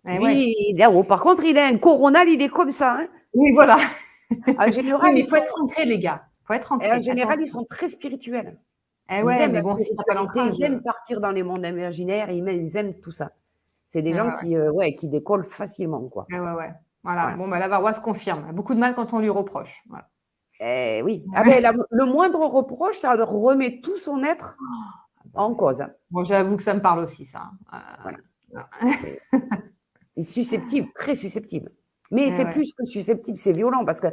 eh Lui, ouais. il est là-haut. Par contre, il a un coronal, il est comme ça. Hein. Oui, voilà. En général, oui, il faut être ancré, les gars. Faut être ancré. En général, attention. ils sont très spirituels. Eh Ils ouais, aiment mais la bon, si t'as pas spiritualité, l'ancrage. ils aiment partir dans les mondes imaginaires, ils aiment tout ça. C'est des gens qui décollent facilement, quoi. Ouais. Voilà. Bon, bah, la Varroise confirme. Beaucoup de mal quand on lui reproche. Voilà. Oui. Ah ben, le moindre reproche, ça remet tout son être en cause. Bon, j'avoue que ça me parle aussi, ça. Voilà. Il est susceptible, très susceptible. Mais c'est plus que susceptible, c'est violent parce que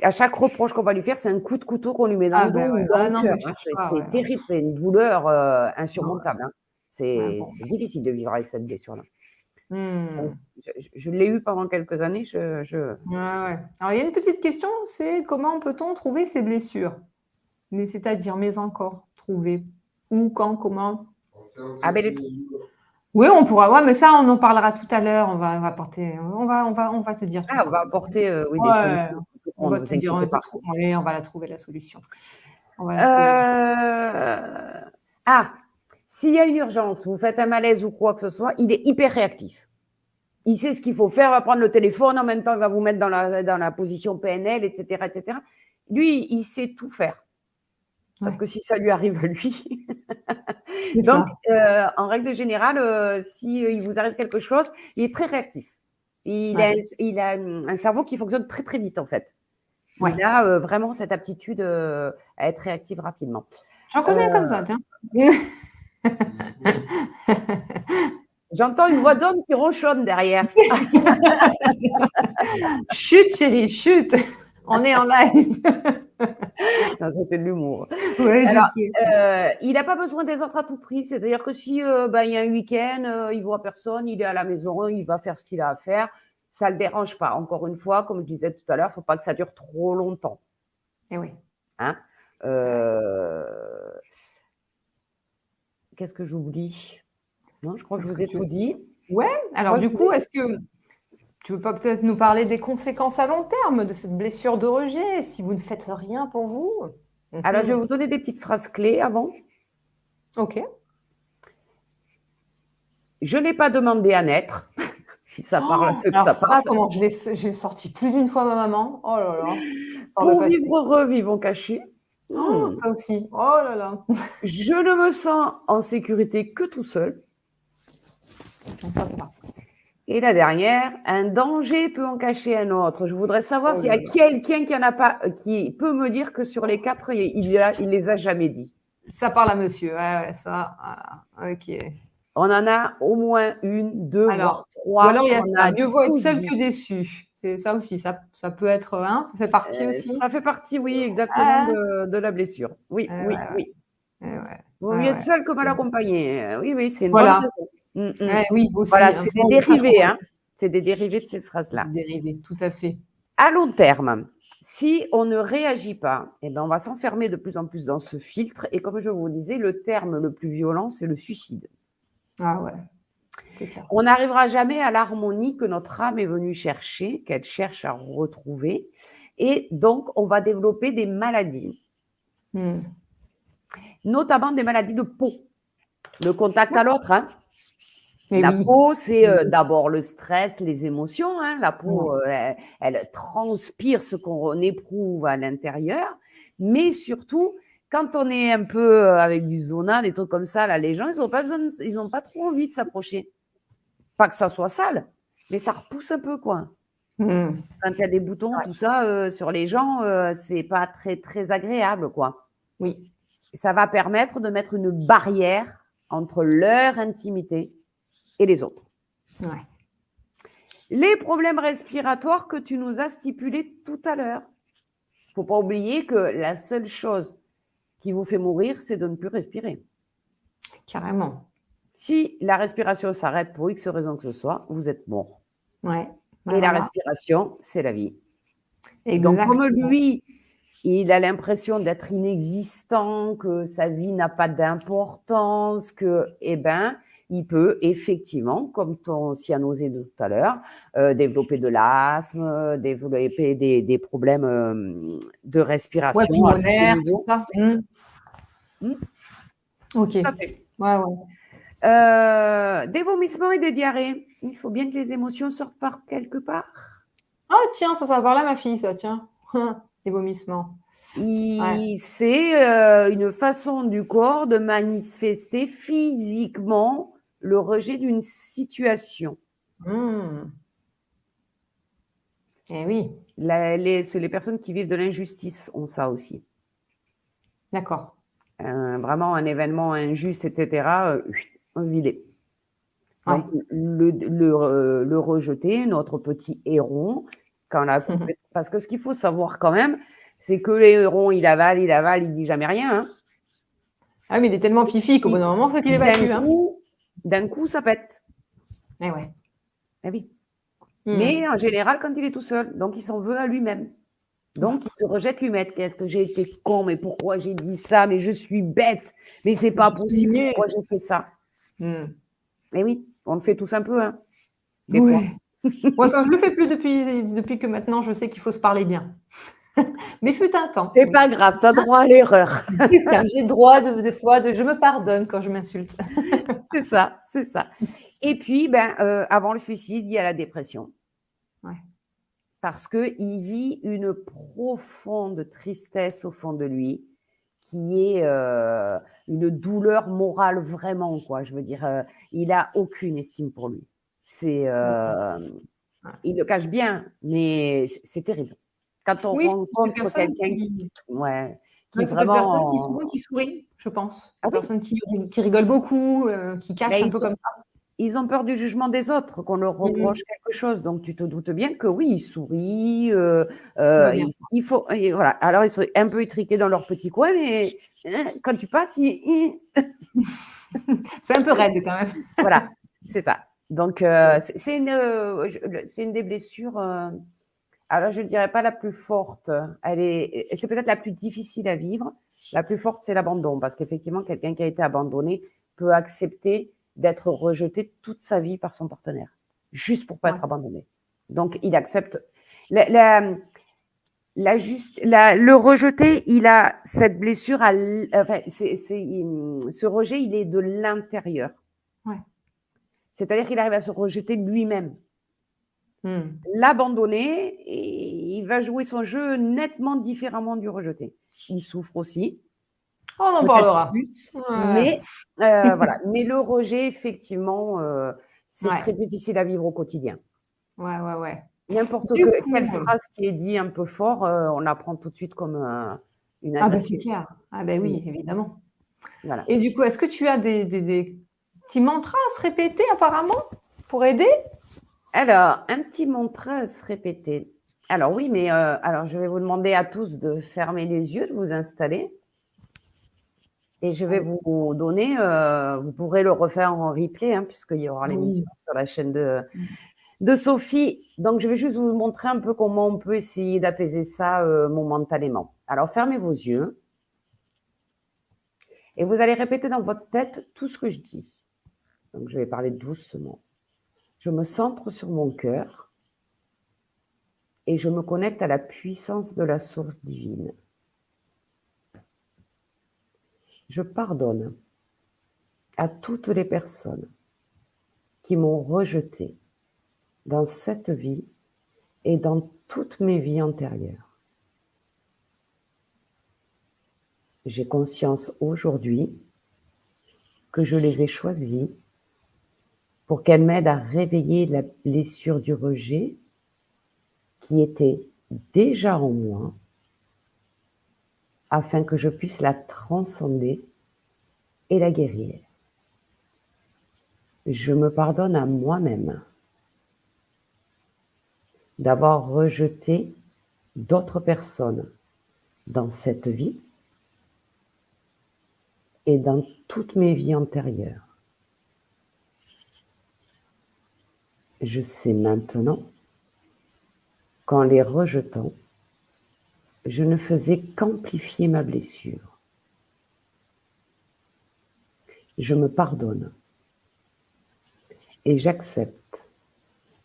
à chaque reproche qu'on va lui faire, c'est un coup de couteau qu'on lui met dans le dos ou dans le cœur. C'est terrible, c'est une douleur insurmontable. Hein. C'est difficile de vivre avec cette blessure-là. Je l'ai eu pendant quelques années. Alors, il y a une petite question, c'est comment peut-on trouver ces blessures? Mais c'est-à-dire, mais encore, trouver. Où, quand, comment? Ah ben, oui, on pourra voir, mais ça, on en parlera tout à l'heure. On va te dire tout ça. On va apporter des solutions. On va te dire, on va la trouver, la solution. S'il y a une urgence, vous faites un malaise ou quoi que ce soit, il est hyper réactif. Il sait ce qu'il faut faire, il va prendre le téléphone, en même temps, il va vous mettre dans la position PNL, etc., etc. Lui, il sait tout faire. Parce que si ça lui arrive à lui. Donc, en règle générale, s'il vous arrive quelque chose, il est très réactif. Il a un cerveau qui fonctionne très, très vite, en fait. Il a vraiment cette aptitude à être réactif rapidement. J'en connais comme ça, tiens. J'entends une voix d'homme qui ronchonne derrière. Chut, chérie, chut. On est en live. C'était de l'humour. Oui, je sais. Il n'a pas besoin des autres à tout prix. C'est-à-dire que si il y a un week-end, il ne voit personne, il est à la maison, il va faire ce qu'il a à faire. Ça ne le dérange pas. Encore une fois, comme je disais tout à l'heure, il ne faut pas que ça dure trop longtemps. Eh oui. Hein Qu'est-ce que j'oublie? Non, je crois que je vous ai tout dit. Ouais. Alors, du coup, est-ce que tu veux pas peut-être nous parler des conséquences à long terme de cette blessure de rejet si vous ne faites rien pour vous? Alors, je vais vous donner des petites phrases clés avant. Ok. Je n'ai pas demandé à naître. Si ça parle à ceux que ça parle. Comment j'ai sorti plus d'une fois ma maman. Oh là là. Pour vivre heureux, vivons cachés. Ça aussi. Oh là là. Je ne me sens en sécurité que tout seul. Donc ça va. Et la dernière, un danger peut en cacher un autre. Je voudrais savoir s'il y a quelqu'un qui en a pas, qui peut me dire que sur les 4, il les a jamais dit. Ça parle à monsieur. Ouais, ça. Voilà. Ok. On en a au moins 1, 2, voire 3. Ou alors il y a ça. Mieux vaut être seul que déçu. C'est ça aussi. Ça peut être. Ça fait partie aussi. Ça fait partie, oui, exactement, de la blessure. Oui. Vaut mieux être seul que mal accompagné. Oui, c'est une bonne raison. Oui, aussi. Voilà, c'est des dérivés. C'est des dérivés de ces phrases-là. Dérivés, tout à fait. À long terme, si on ne réagit pas, on va s'enfermer de plus en plus dans ce filtre. Et comme je vous disais, le terme le plus violent, c'est le suicide. Ah ouais, c'est clair. On n'arrivera jamais à l'harmonie que notre âme est venue chercher, qu'elle cherche à retrouver. Et donc, on va développer des maladies. Notamment des maladies de peau. Le contact à l'autre, La peau, c'est d'abord le stress, les émotions. La peau, elle transpire ce qu'on éprouve à l'intérieur. Mais surtout, quand on est un peu avec du zona, des trucs comme ça, là, les gens, ils n'ont pas trop envie de s'approcher. Pas que ça soit sale, mais ça repousse un peu, quoi. Mmh. Quand il y a des boutons, tout ça, sur les gens, c'est pas très, très agréable, quoi. Oui. Ça va permettre de mettre une barrière entre leur intimité et les autres. Ouais. Les problèmes respiratoires que tu nous as stipulés tout à l'heure. Il ne faut pas oublier que la seule chose qui vous fait mourir, c'est de ne plus respirer. Carrément. Si la respiration s'arrête pour X raison que ce soit, vous êtes mort. Ouais. Et la respiration, c'est la vie. Exactement. Donc, comme lui, il a l'impression d'être inexistant, que sa vie n'a pas d'importance, eh ben, il peut effectivement, comme ton cyanosé de tout à l'heure, développer de l'asthme, développer des problèmes de respiration. Ouais, pulmonaire, tout ça. Ok. Tout à fait. Ouais. Des vomissements et des diarrhées. Il faut bien que les émotions sortent par quelque part. Ah, tiens, ça va parler à ma fille, ça, tiens. Les vomissements. C'est une façon du corps de manifester physiquement le rejet d'une situation. Eh oui. Les personnes qui vivent de l'injustice ont ça aussi. D'accord. Vraiment un événement injuste, etc., on se vidait. Donc, le rejeter, notre petit héron, quand la parce que ce qu'il faut savoir quand même, c'est que les hérons, il avale, il dit jamais rien. Hein. Ah, mais il est tellement fifi qu'au bout d'un moment, il faut qu'il évacue. D'un coup, ça pète. Eh ouais. Eh oui. Mais en général, quand il est tout seul, donc il s'en veut à lui-même. Donc, il se rejette lui-même. Qu'est-ce que j'ai été con, mais pourquoi j'ai dit ça, mais je suis bête, mais c'est pas possible, pourquoi j'ai fait ça. Eh oui, on le fait tous un peu, hein, des fois. Moi, je ne le fais plus depuis que maintenant, je sais qu'il faut se parler bien. Mais fut un temps. C'est pas grave, tu as droit à l'erreur. C'est ça, j'ai droit des fois je me pardonne quand je m'insulte. C'est ça, c'est ça. Et puis, avant le suicide, il y a la dépression. Ouais. Parce qu'il vit une profonde tristesse au fond de lui, qui est une douleur morale vraiment, quoi. Je veux dire, il n'a aucune estime pour lui. Il le cache bien, mais c'est terrible. Quand on rencontre quelqu'un qui vraiment... qui sourit, je pense. Ah, personne qui rigole beaucoup, qui cache un peu comme ça. Ils ont peur du jugement des autres, qu'on leur reproche quelque chose. Donc, tu te doutes bien que oui, ils sourient. Il faut, voilà. Alors, ils sont un peu étriqués dans leur petit coin, mais quand tu passes, c'est un peu raide quand même. Voilà, c'est ça. Donc, c'est une des blessures. Alors, je ne dirais pas la plus forte. C'est peut-être la plus difficile à vivre. La plus forte, c'est l'abandon. Parce qu'effectivement, quelqu'un qui a été abandonné peut accepter d'être rejeté toute sa vie par son partenaire, juste pour pas être abandonné. Donc, il accepte. Le rejeté, il a cette blessure, ce rejet, il est de l'intérieur. Ouais. C'est-à-dire qu'il arrive à se rejeter lui-même. L'abandonné, il va jouer son jeu nettement différemment du rejeté. Il souffre aussi. On en parlera. Mais voilà. Mais le rejet, effectivement, c'est très difficile à vivre au quotidien. Ouais. N'importe quelle phrase qui est dit un peu fort, on la prend tout de suite comme une agression. Ah ben c'est clair. Ah ben oui, évidemment. Voilà. Et du coup, est-ce que tu as des petits mantras à se répéter apparemment pour aider? Alors, un petit mantra à se répéter. Alors oui, mais alors je vais vous demander à tous de fermer les yeux, de vous installer. Et je vais vous donner, vous pourrez le refaire en replay, hein, puisqu'il y aura l'émission sur la chaîne de Sophie. Donc, je vais juste vous montrer un peu comment on peut essayer d'apaiser ça momentanément. Alors, fermez vos yeux. Et vous allez répéter dans votre tête tout ce que je dis. Donc, je vais parler doucement. Je me centre sur mon cœur et je me connecte à la puissance de la source divine. Je pardonne à toutes les personnes qui m'ont rejeté dans cette vie et dans toutes mes vies antérieures. j'ai conscience aujourd'hui que je les ai choisies pour qu'elles m'aident à réveiller la blessure du rejet qui était déjà en moi, afin que je puisse la transcender et la guérir. Je me pardonne à moi-même d'avoir rejeté d'autres personnes dans cette vie et dans toutes mes vies antérieures. Je sais maintenant qu'en les rejetant, je ne faisais qu'amplifier ma blessure. Je me pardonne et j'accepte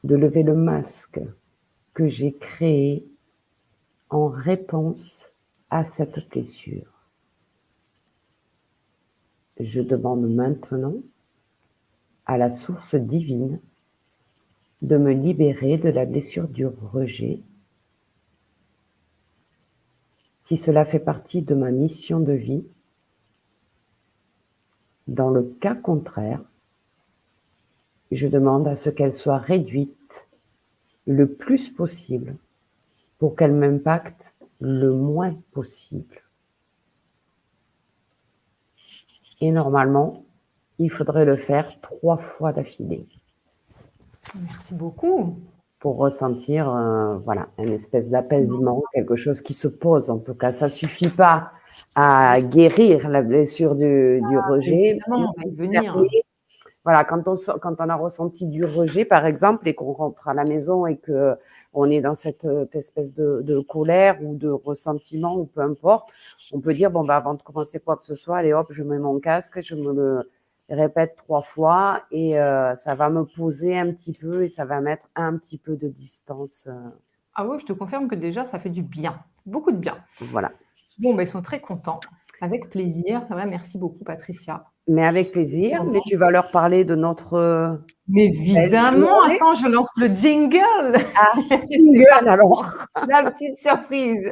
de lever le masque que j'ai créé en réponse à cette blessure. Je demande maintenant à la source divine de me libérer de la blessure du rejet. Si cela fait partie de ma mission de vie, dans le cas contraire, je demande à ce qu'elle soit réduite le plus possible pour qu'elle m'impacte le moins possible. Et normalement, il faudrait le faire 3 fois d'affilée. Merci beaucoup. Pour ressentir voilà, une espèce d'apaisement, quelque chose qui se pose. En tout cas, ça ne suffit pas à guérir la blessure du rejet. Évidemment, on va y venir. Voilà, quand on a ressenti du rejet, par exemple, et qu'on rentre à la maison et qu'on est dans cette espèce de colère ou de ressentiment, ou peu importe, on peut dire, bon, bah, avant de commencer quoi que ce soit, allez hop, je mets mon casque, je me le répète 3 fois et ça va me poser un petit peu et ça va mettre un petit peu de distance. Ah oui, je te confirme que déjà, ça fait du bien, beaucoup de bien. Voilà. Bon, bah, ils sont très contents, avec plaisir. Ça va, merci beaucoup, Patricia. Mais avec plaisir, mais tu vas leur parler de notre... Mais évidemment, attends, je lance le jingle. Ah, jingle alors. La petite surprise.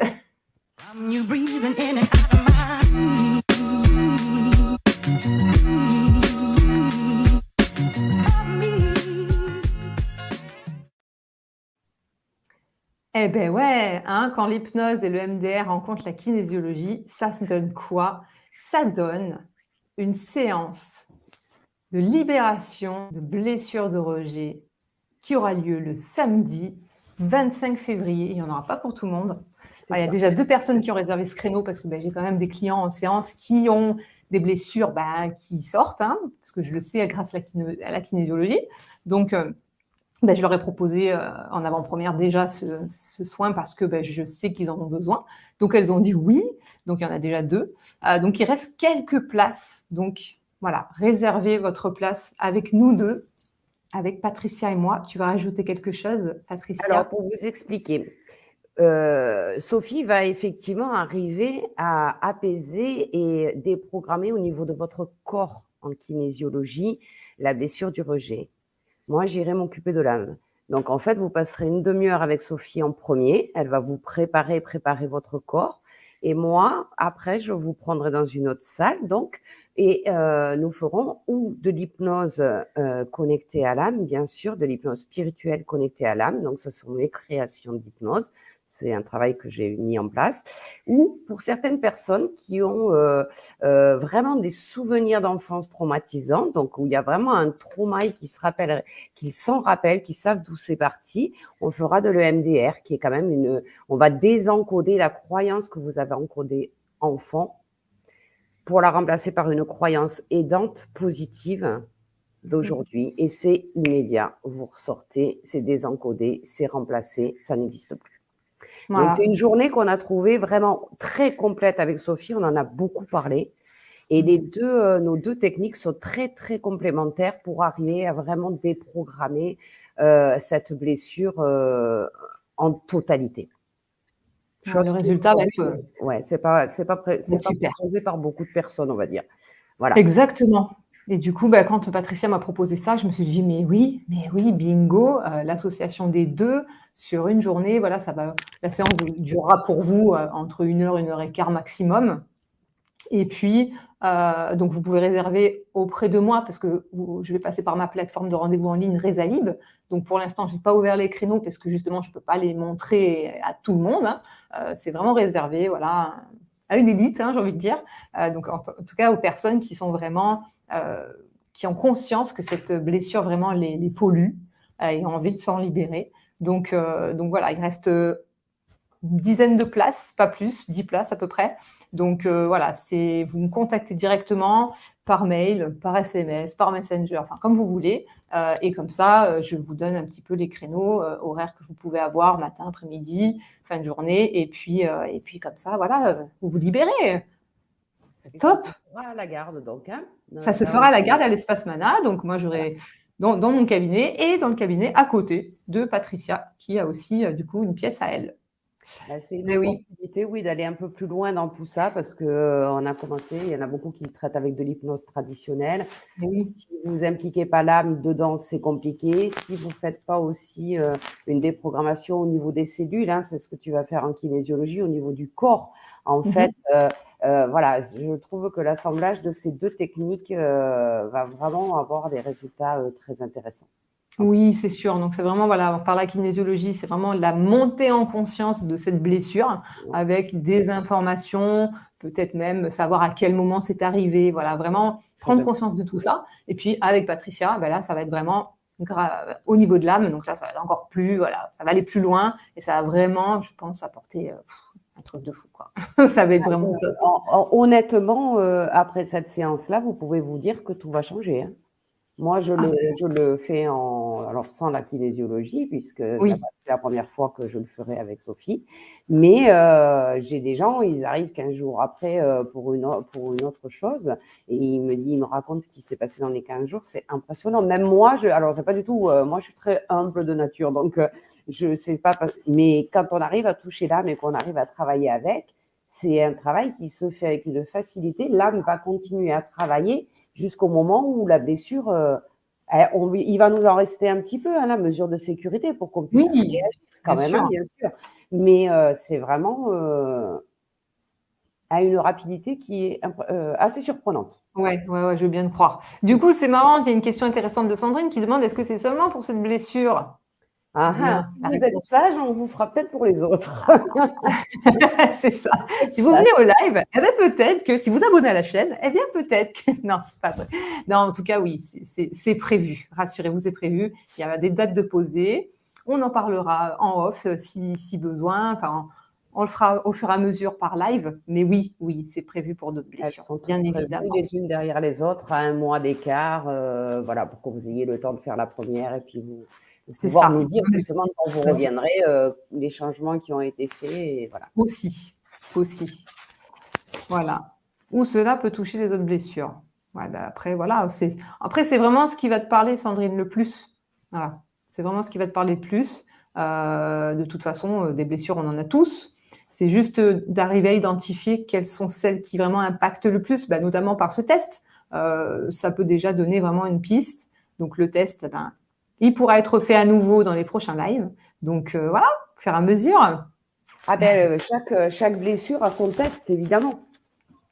Eh ben ouais, hein, quand l'hypnose et le MDR rencontrent la kinésiologie, ça se donne quoi? Ça donne une séance de libération de blessures de rejet qui aura lieu le samedi 25 février. Il n'y en aura pas pour tout le monde. Il y a déjà 2 personnes qui ont réservé ce créneau parce que j'ai quand même des clients en séance qui ont des blessures qui sortent, hein, parce que je le sais grâce à la kinésiologie. Donc, je leur ai proposé en avant-première déjà ce soin parce que je sais qu'ils en ont besoin. Donc, elles ont dit oui. Donc, il y en a déjà 2. Donc, il reste quelques places. Donc, voilà, réservez votre place avec nous 2, avec Patricia et moi. Tu vas rajouter quelque chose, Patricia? Alors, pour vous expliquer, Sophie va effectivement arriver à apaiser et déprogrammer au niveau de votre corps en kinésiologie la blessure du rejet. Moi, j'irai m'occuper de l'âme. Donc, en fait, vous passerez une demi-heure avec Sophie en premier. Elle va vous préparer votre corps. Et moi, après, je vous prendrai dans une autre salle. Donc, et nous ferons ou de l'hypnose connectée à l'âme, bien sûr, de l'hypnose spirituelle connectée à l'âme. Donc, ce sont mes créations d'hypnose. C'est un travail que j'ai mis en place. Ou pour certaines personnes qui ont vraiment des souvenirs d'enfance traumatisants, donc où il y a vraiment un trauma et qui s'en rappellent, qui savent d'où c'est parti, on fera de l'EMDR, qui est quand même on va désencoder la croyance que vous avez encodée enfant pour la remplacer par une croyance aidante positive d'aujourd'hui. Et c'est immédiat. Vous ressortez, c'est désencodé, c'est remplacé, ça n'existe plus. Voilà. Donc, c'est une journée qu'on a trouvée vraiment très complète avec Sophie. On en a beaucoup parlé. Et nos 2 techniques sont très, très complémentaires pour arriver à vraiment déprogrammer cette blessure en totalité. Le résultat va être... Ouais, c'est pas proposé par beaucoup de personnes, on va dire. Voilà. Exactement. Et du coup, quand Patricia m'a proposé ça, je me suis dit, mais oui, bingo, l'association des 2 sur une journée, voilà, la séance durera pour vous entre 1 heure et quart maximum. Et puis, donc vous pouvez réserver auprès de moi parce que je vais passer par ma plateforme de rendez-vous en ligne Resalib. Donc pour l'instant, je n'ai pas ouvert les créneaux parce que justement, je ne peux pas les montrer à tout le monde. C'est vraiment réservé, voilà, à une élite, j'ai envie de dire. Donc en tout cas, aux personnes qui sont vraiment, qui ont conscience que cette blessure vraiment les pollue et ont envie de s'en libérer. Donc voilà, il reste une dizaine de places, pas plus, 10 places à peu près. Donc voilà, vous me contactez directement par mail, par SMS, par Messenger, enfin comme vous voulez. Et comme ça, je vous donne un petit peu les créneaux horaires que vous pouvez avoir matin, après-midi, fin de journée. Et puis comme ça, voilà, vous vous libérez. Et Top. ça se fera à la garde, donc. Hein, ça se fera à la garde à l'Espace Mana. Donc moi, j'aurai dans mon cabinet et dans le cabinet à côté de Patricia, qui a aussi du coup une pièce à elle. C'est une opportunité, oui, d'aller un peu plus loin dans tout ça parce qu'on a commencé, il y en a beaucoup qui traitent avec de l'hypnose traditionnelle. Oui. Si vous impliquez pas l'âme dedans, c'est compliqué. Si vous faites pas aussi une déprogrammation au niveau des cellules, c'est ce que tu vas faire en kinésiologie, au niveau du corps, en fait, voilà, je trouve que l'assemblage de ces deux techniques va vraiment avoir des résultats très intéressants. Oui, c'est sûr. Donc, c'est vraiment, voilà, par la kinésiologie, c'est vraiment la montée en conscience de cette blessure avec des informations, peut-être même savoir à quel moment c'est arrivé. Voilà, vraiment prendre conscience de tout ça. Et puis, avec Patricia, là, ça va être vraiment au niveau de l'âme. Donc là, ça va être encore plus, voilà, ça va aller plus loin et ça va vraiment, je pense, apporter un truc de fou, quoi. Ça va être vraiment top. Honnêtement, après cette séance-là, vous pouvez vous dire que tout va changer. Moi, je le fais alors sans la kinésiologie, puisque c'est la première fois que je le ferai avec Sophie. Mais j'ai des gens, ils arrivent 15 jours après pour une autre chose, et ils me racontent ce qui s'est passé dans les 15 jours. C'est impressionnant. Même moi, alors c'est pas du tout. Moi, je suis très humble de nature, donc je sais pas. Mais quand on arrive à toucher l'âme et qu'on arrive à travailler avec, c'est un travail qui se fait avec une facilité. L'âme va continuer à travailler jusqu'au moment où la blessure, il va nous en rester un petit peu, la mesure de sécurité pour qu'on puisse réagir quand même, bien sûr. Mais c'est vraiment à une rapidité qui est assez surprenante. Ouais, je veux bien te croire. Du coup, c'est marrant, il y a une question intéressante de Sandrine qui demande est-ce que c'est seulement pour cette blessure? Si vous êtes sage, on vous fera peut-être pour les autres. C'est ça. Si vous venez au live, peut-être que si vous abonnez à la chaîne, peut-être que... Non, c'est pas vrai. Non, en tout cas, oui, c'est prévu. Rassurez-vous, c'est prévu. Il y a des dates de posée. On en parlera en off si besoin. Enfin, on le fera au fur et à mesure par live. Mais oui, c'est prévu pour d'autres blessures, bien évidemment. Les unes derrière les autres, à 1 mois d'écart, voilà, pour que vous ayez le temps de faire la première et puis vous pouvoir nous dire justement quand vous reviendrez les changements qui ont été faits et voilà. Aussi. Voilà. Ou cela peut toucher les autres blessures. Ouais, après, voilà. Après, c'est vraiment ce qui va te parler, Sandrine, le plus. Voilà. C'est vraiment ce qui va te parler le plus. De toute façon, des blessures, on en a tous. C'est juste d'arriver à identifier quelles sont celles qui vraiment impactent le plus, notamment par ce test. Ça peut déjà donner vraiment une piste. Donc, le test, il pourra être fait à nouveau dans les prochains lives. Donc, voilà, faire à mesure. Chaque blessure a son test, évidemment.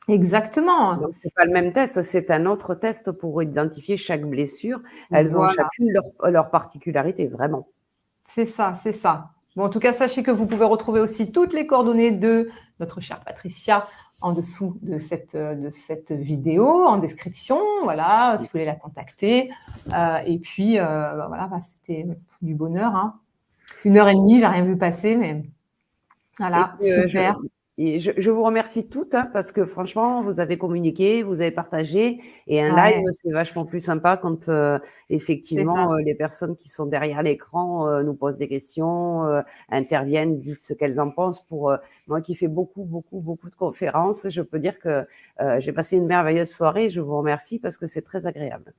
Exactement. Donc, c'est pas le même test, c'est un autre test pour identifier chaque blessure. Elles ont chacune leur particularité, vraiment. C'est ça. Bon, en tout cas, sachez que vous pouvez retrouver aussi toutes les coordonnées de notre chère Patricia en dessous de cette vidéo, en description, voilà, si vous voulez la contacter. Et puis, voilà, c'était du bonheur. 1h30, j'ai rien vu passer, mais voilà, super. Je vous remercie toutes parce que franchement, vous avez communiqué, vous avez partagé et un live, c'est vachement plus sympa quand effectivement les personnes qui sont derrière l'écran nous posent des questions, interviennent, disent ce qu'elles en pensent. Pour moi qui fais beaucoup de conférences, je peux dire que j'ai passé une merveilleuse soirée et je vous remercie parce que c'est très agréable.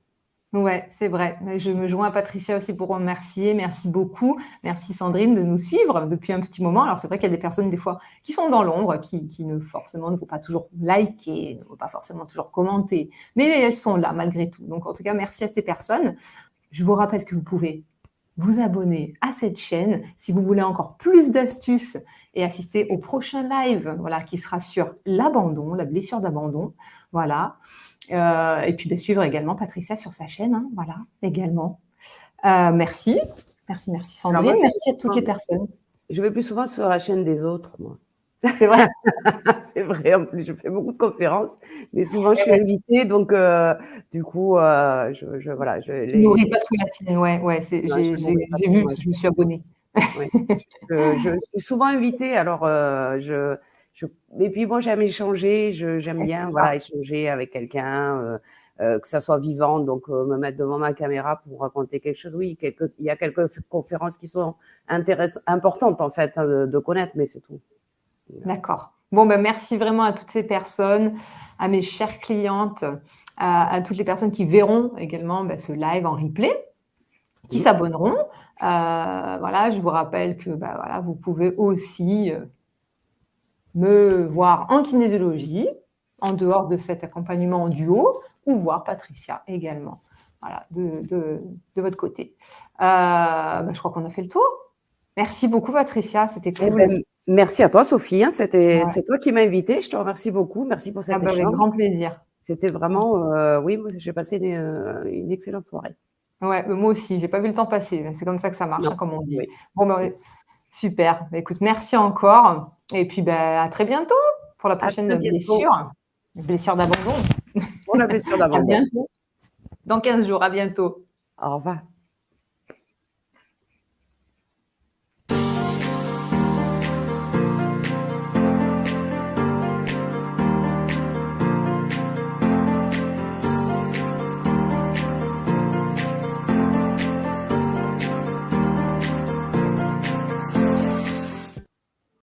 Ouais, c'est vrai. Je me joins à Patricia aussi pour remercier. Merci beaucoup. Merci Sandrine de nous suivre depuis un petit moment. Alors c'est vrai qu'il y a des personnes des fois qui sont dans l'ombre, qui ne vont pas toujours liker, ne vont pas forcément toujours commenter, mais elles sont là malgré tout. Donc en tout cas, merci à ces personnes. Je vous rappelle que vous pouvez vous abonner à cette chaîne si vous voulez encore plus d'astuces et assister au prochain live, voilà, qui sera sur l'abandon, la blessure d'abandon, voilà. Et puis suivre également Patricia sur sa chaîne, hein, voilà, également. Merci Sandrine, merci à toutes les personnes. Je vais plus souvent sur la chaîne des autres, moi. C'est vrai. C'est vrai, en plus, je fais beaucoup de conférences, mais souvent je suis invitée, donc du coup, voilà. Tu nourris pas trop la tienne, ouais, j'ai vu, je me suis abonnée. Ouais. Je suis souvent invitée, alors et puis moi j'aime échanger, j'aime bien voilà, échanger avec quelqu'un, que ça soit vivant, donc me mettre devant ma caméra pour raconter quelque chose. Oui, il y a quelques conférences qui sont importantes en fait de connaître, mais c'est tout. D'accord. Bon, merci vraiment à toutes ces personnes, à mes chères clientes, à toutes les personnes qui verront également ce live en replay, qui s'abonneront. Voilà, je vous rappelle que voilà, vous pouvez aussi me voir en kinésiologie, en dehors de cet accompagnement en duo, ou voir Patricia également, voilà, de votre côté. Je crois qu'on a fait le tour. Merci beaucoup, Patricia, c'était cool. Merci à toi, Sophie. C'est toi qui m'as invitée. Je te remercie beaucoup. Merci pour cet échange. Avec grand plaisir. C'était vraiment, oui, moi j'ai passé une excellente soirée. Ouais, moi aussi, j'ai pas vu le temps passer. C'est comme ça que ça marche, comme on dit. Oui. Bon, super. Écoute, merci encore. Et puis, à très bientôt pour la prochaine blessure. Blessure d'abandon. Pour la blessure d'abandon. À bientôt. Dans 15 jours, à bientôt. Au revoir.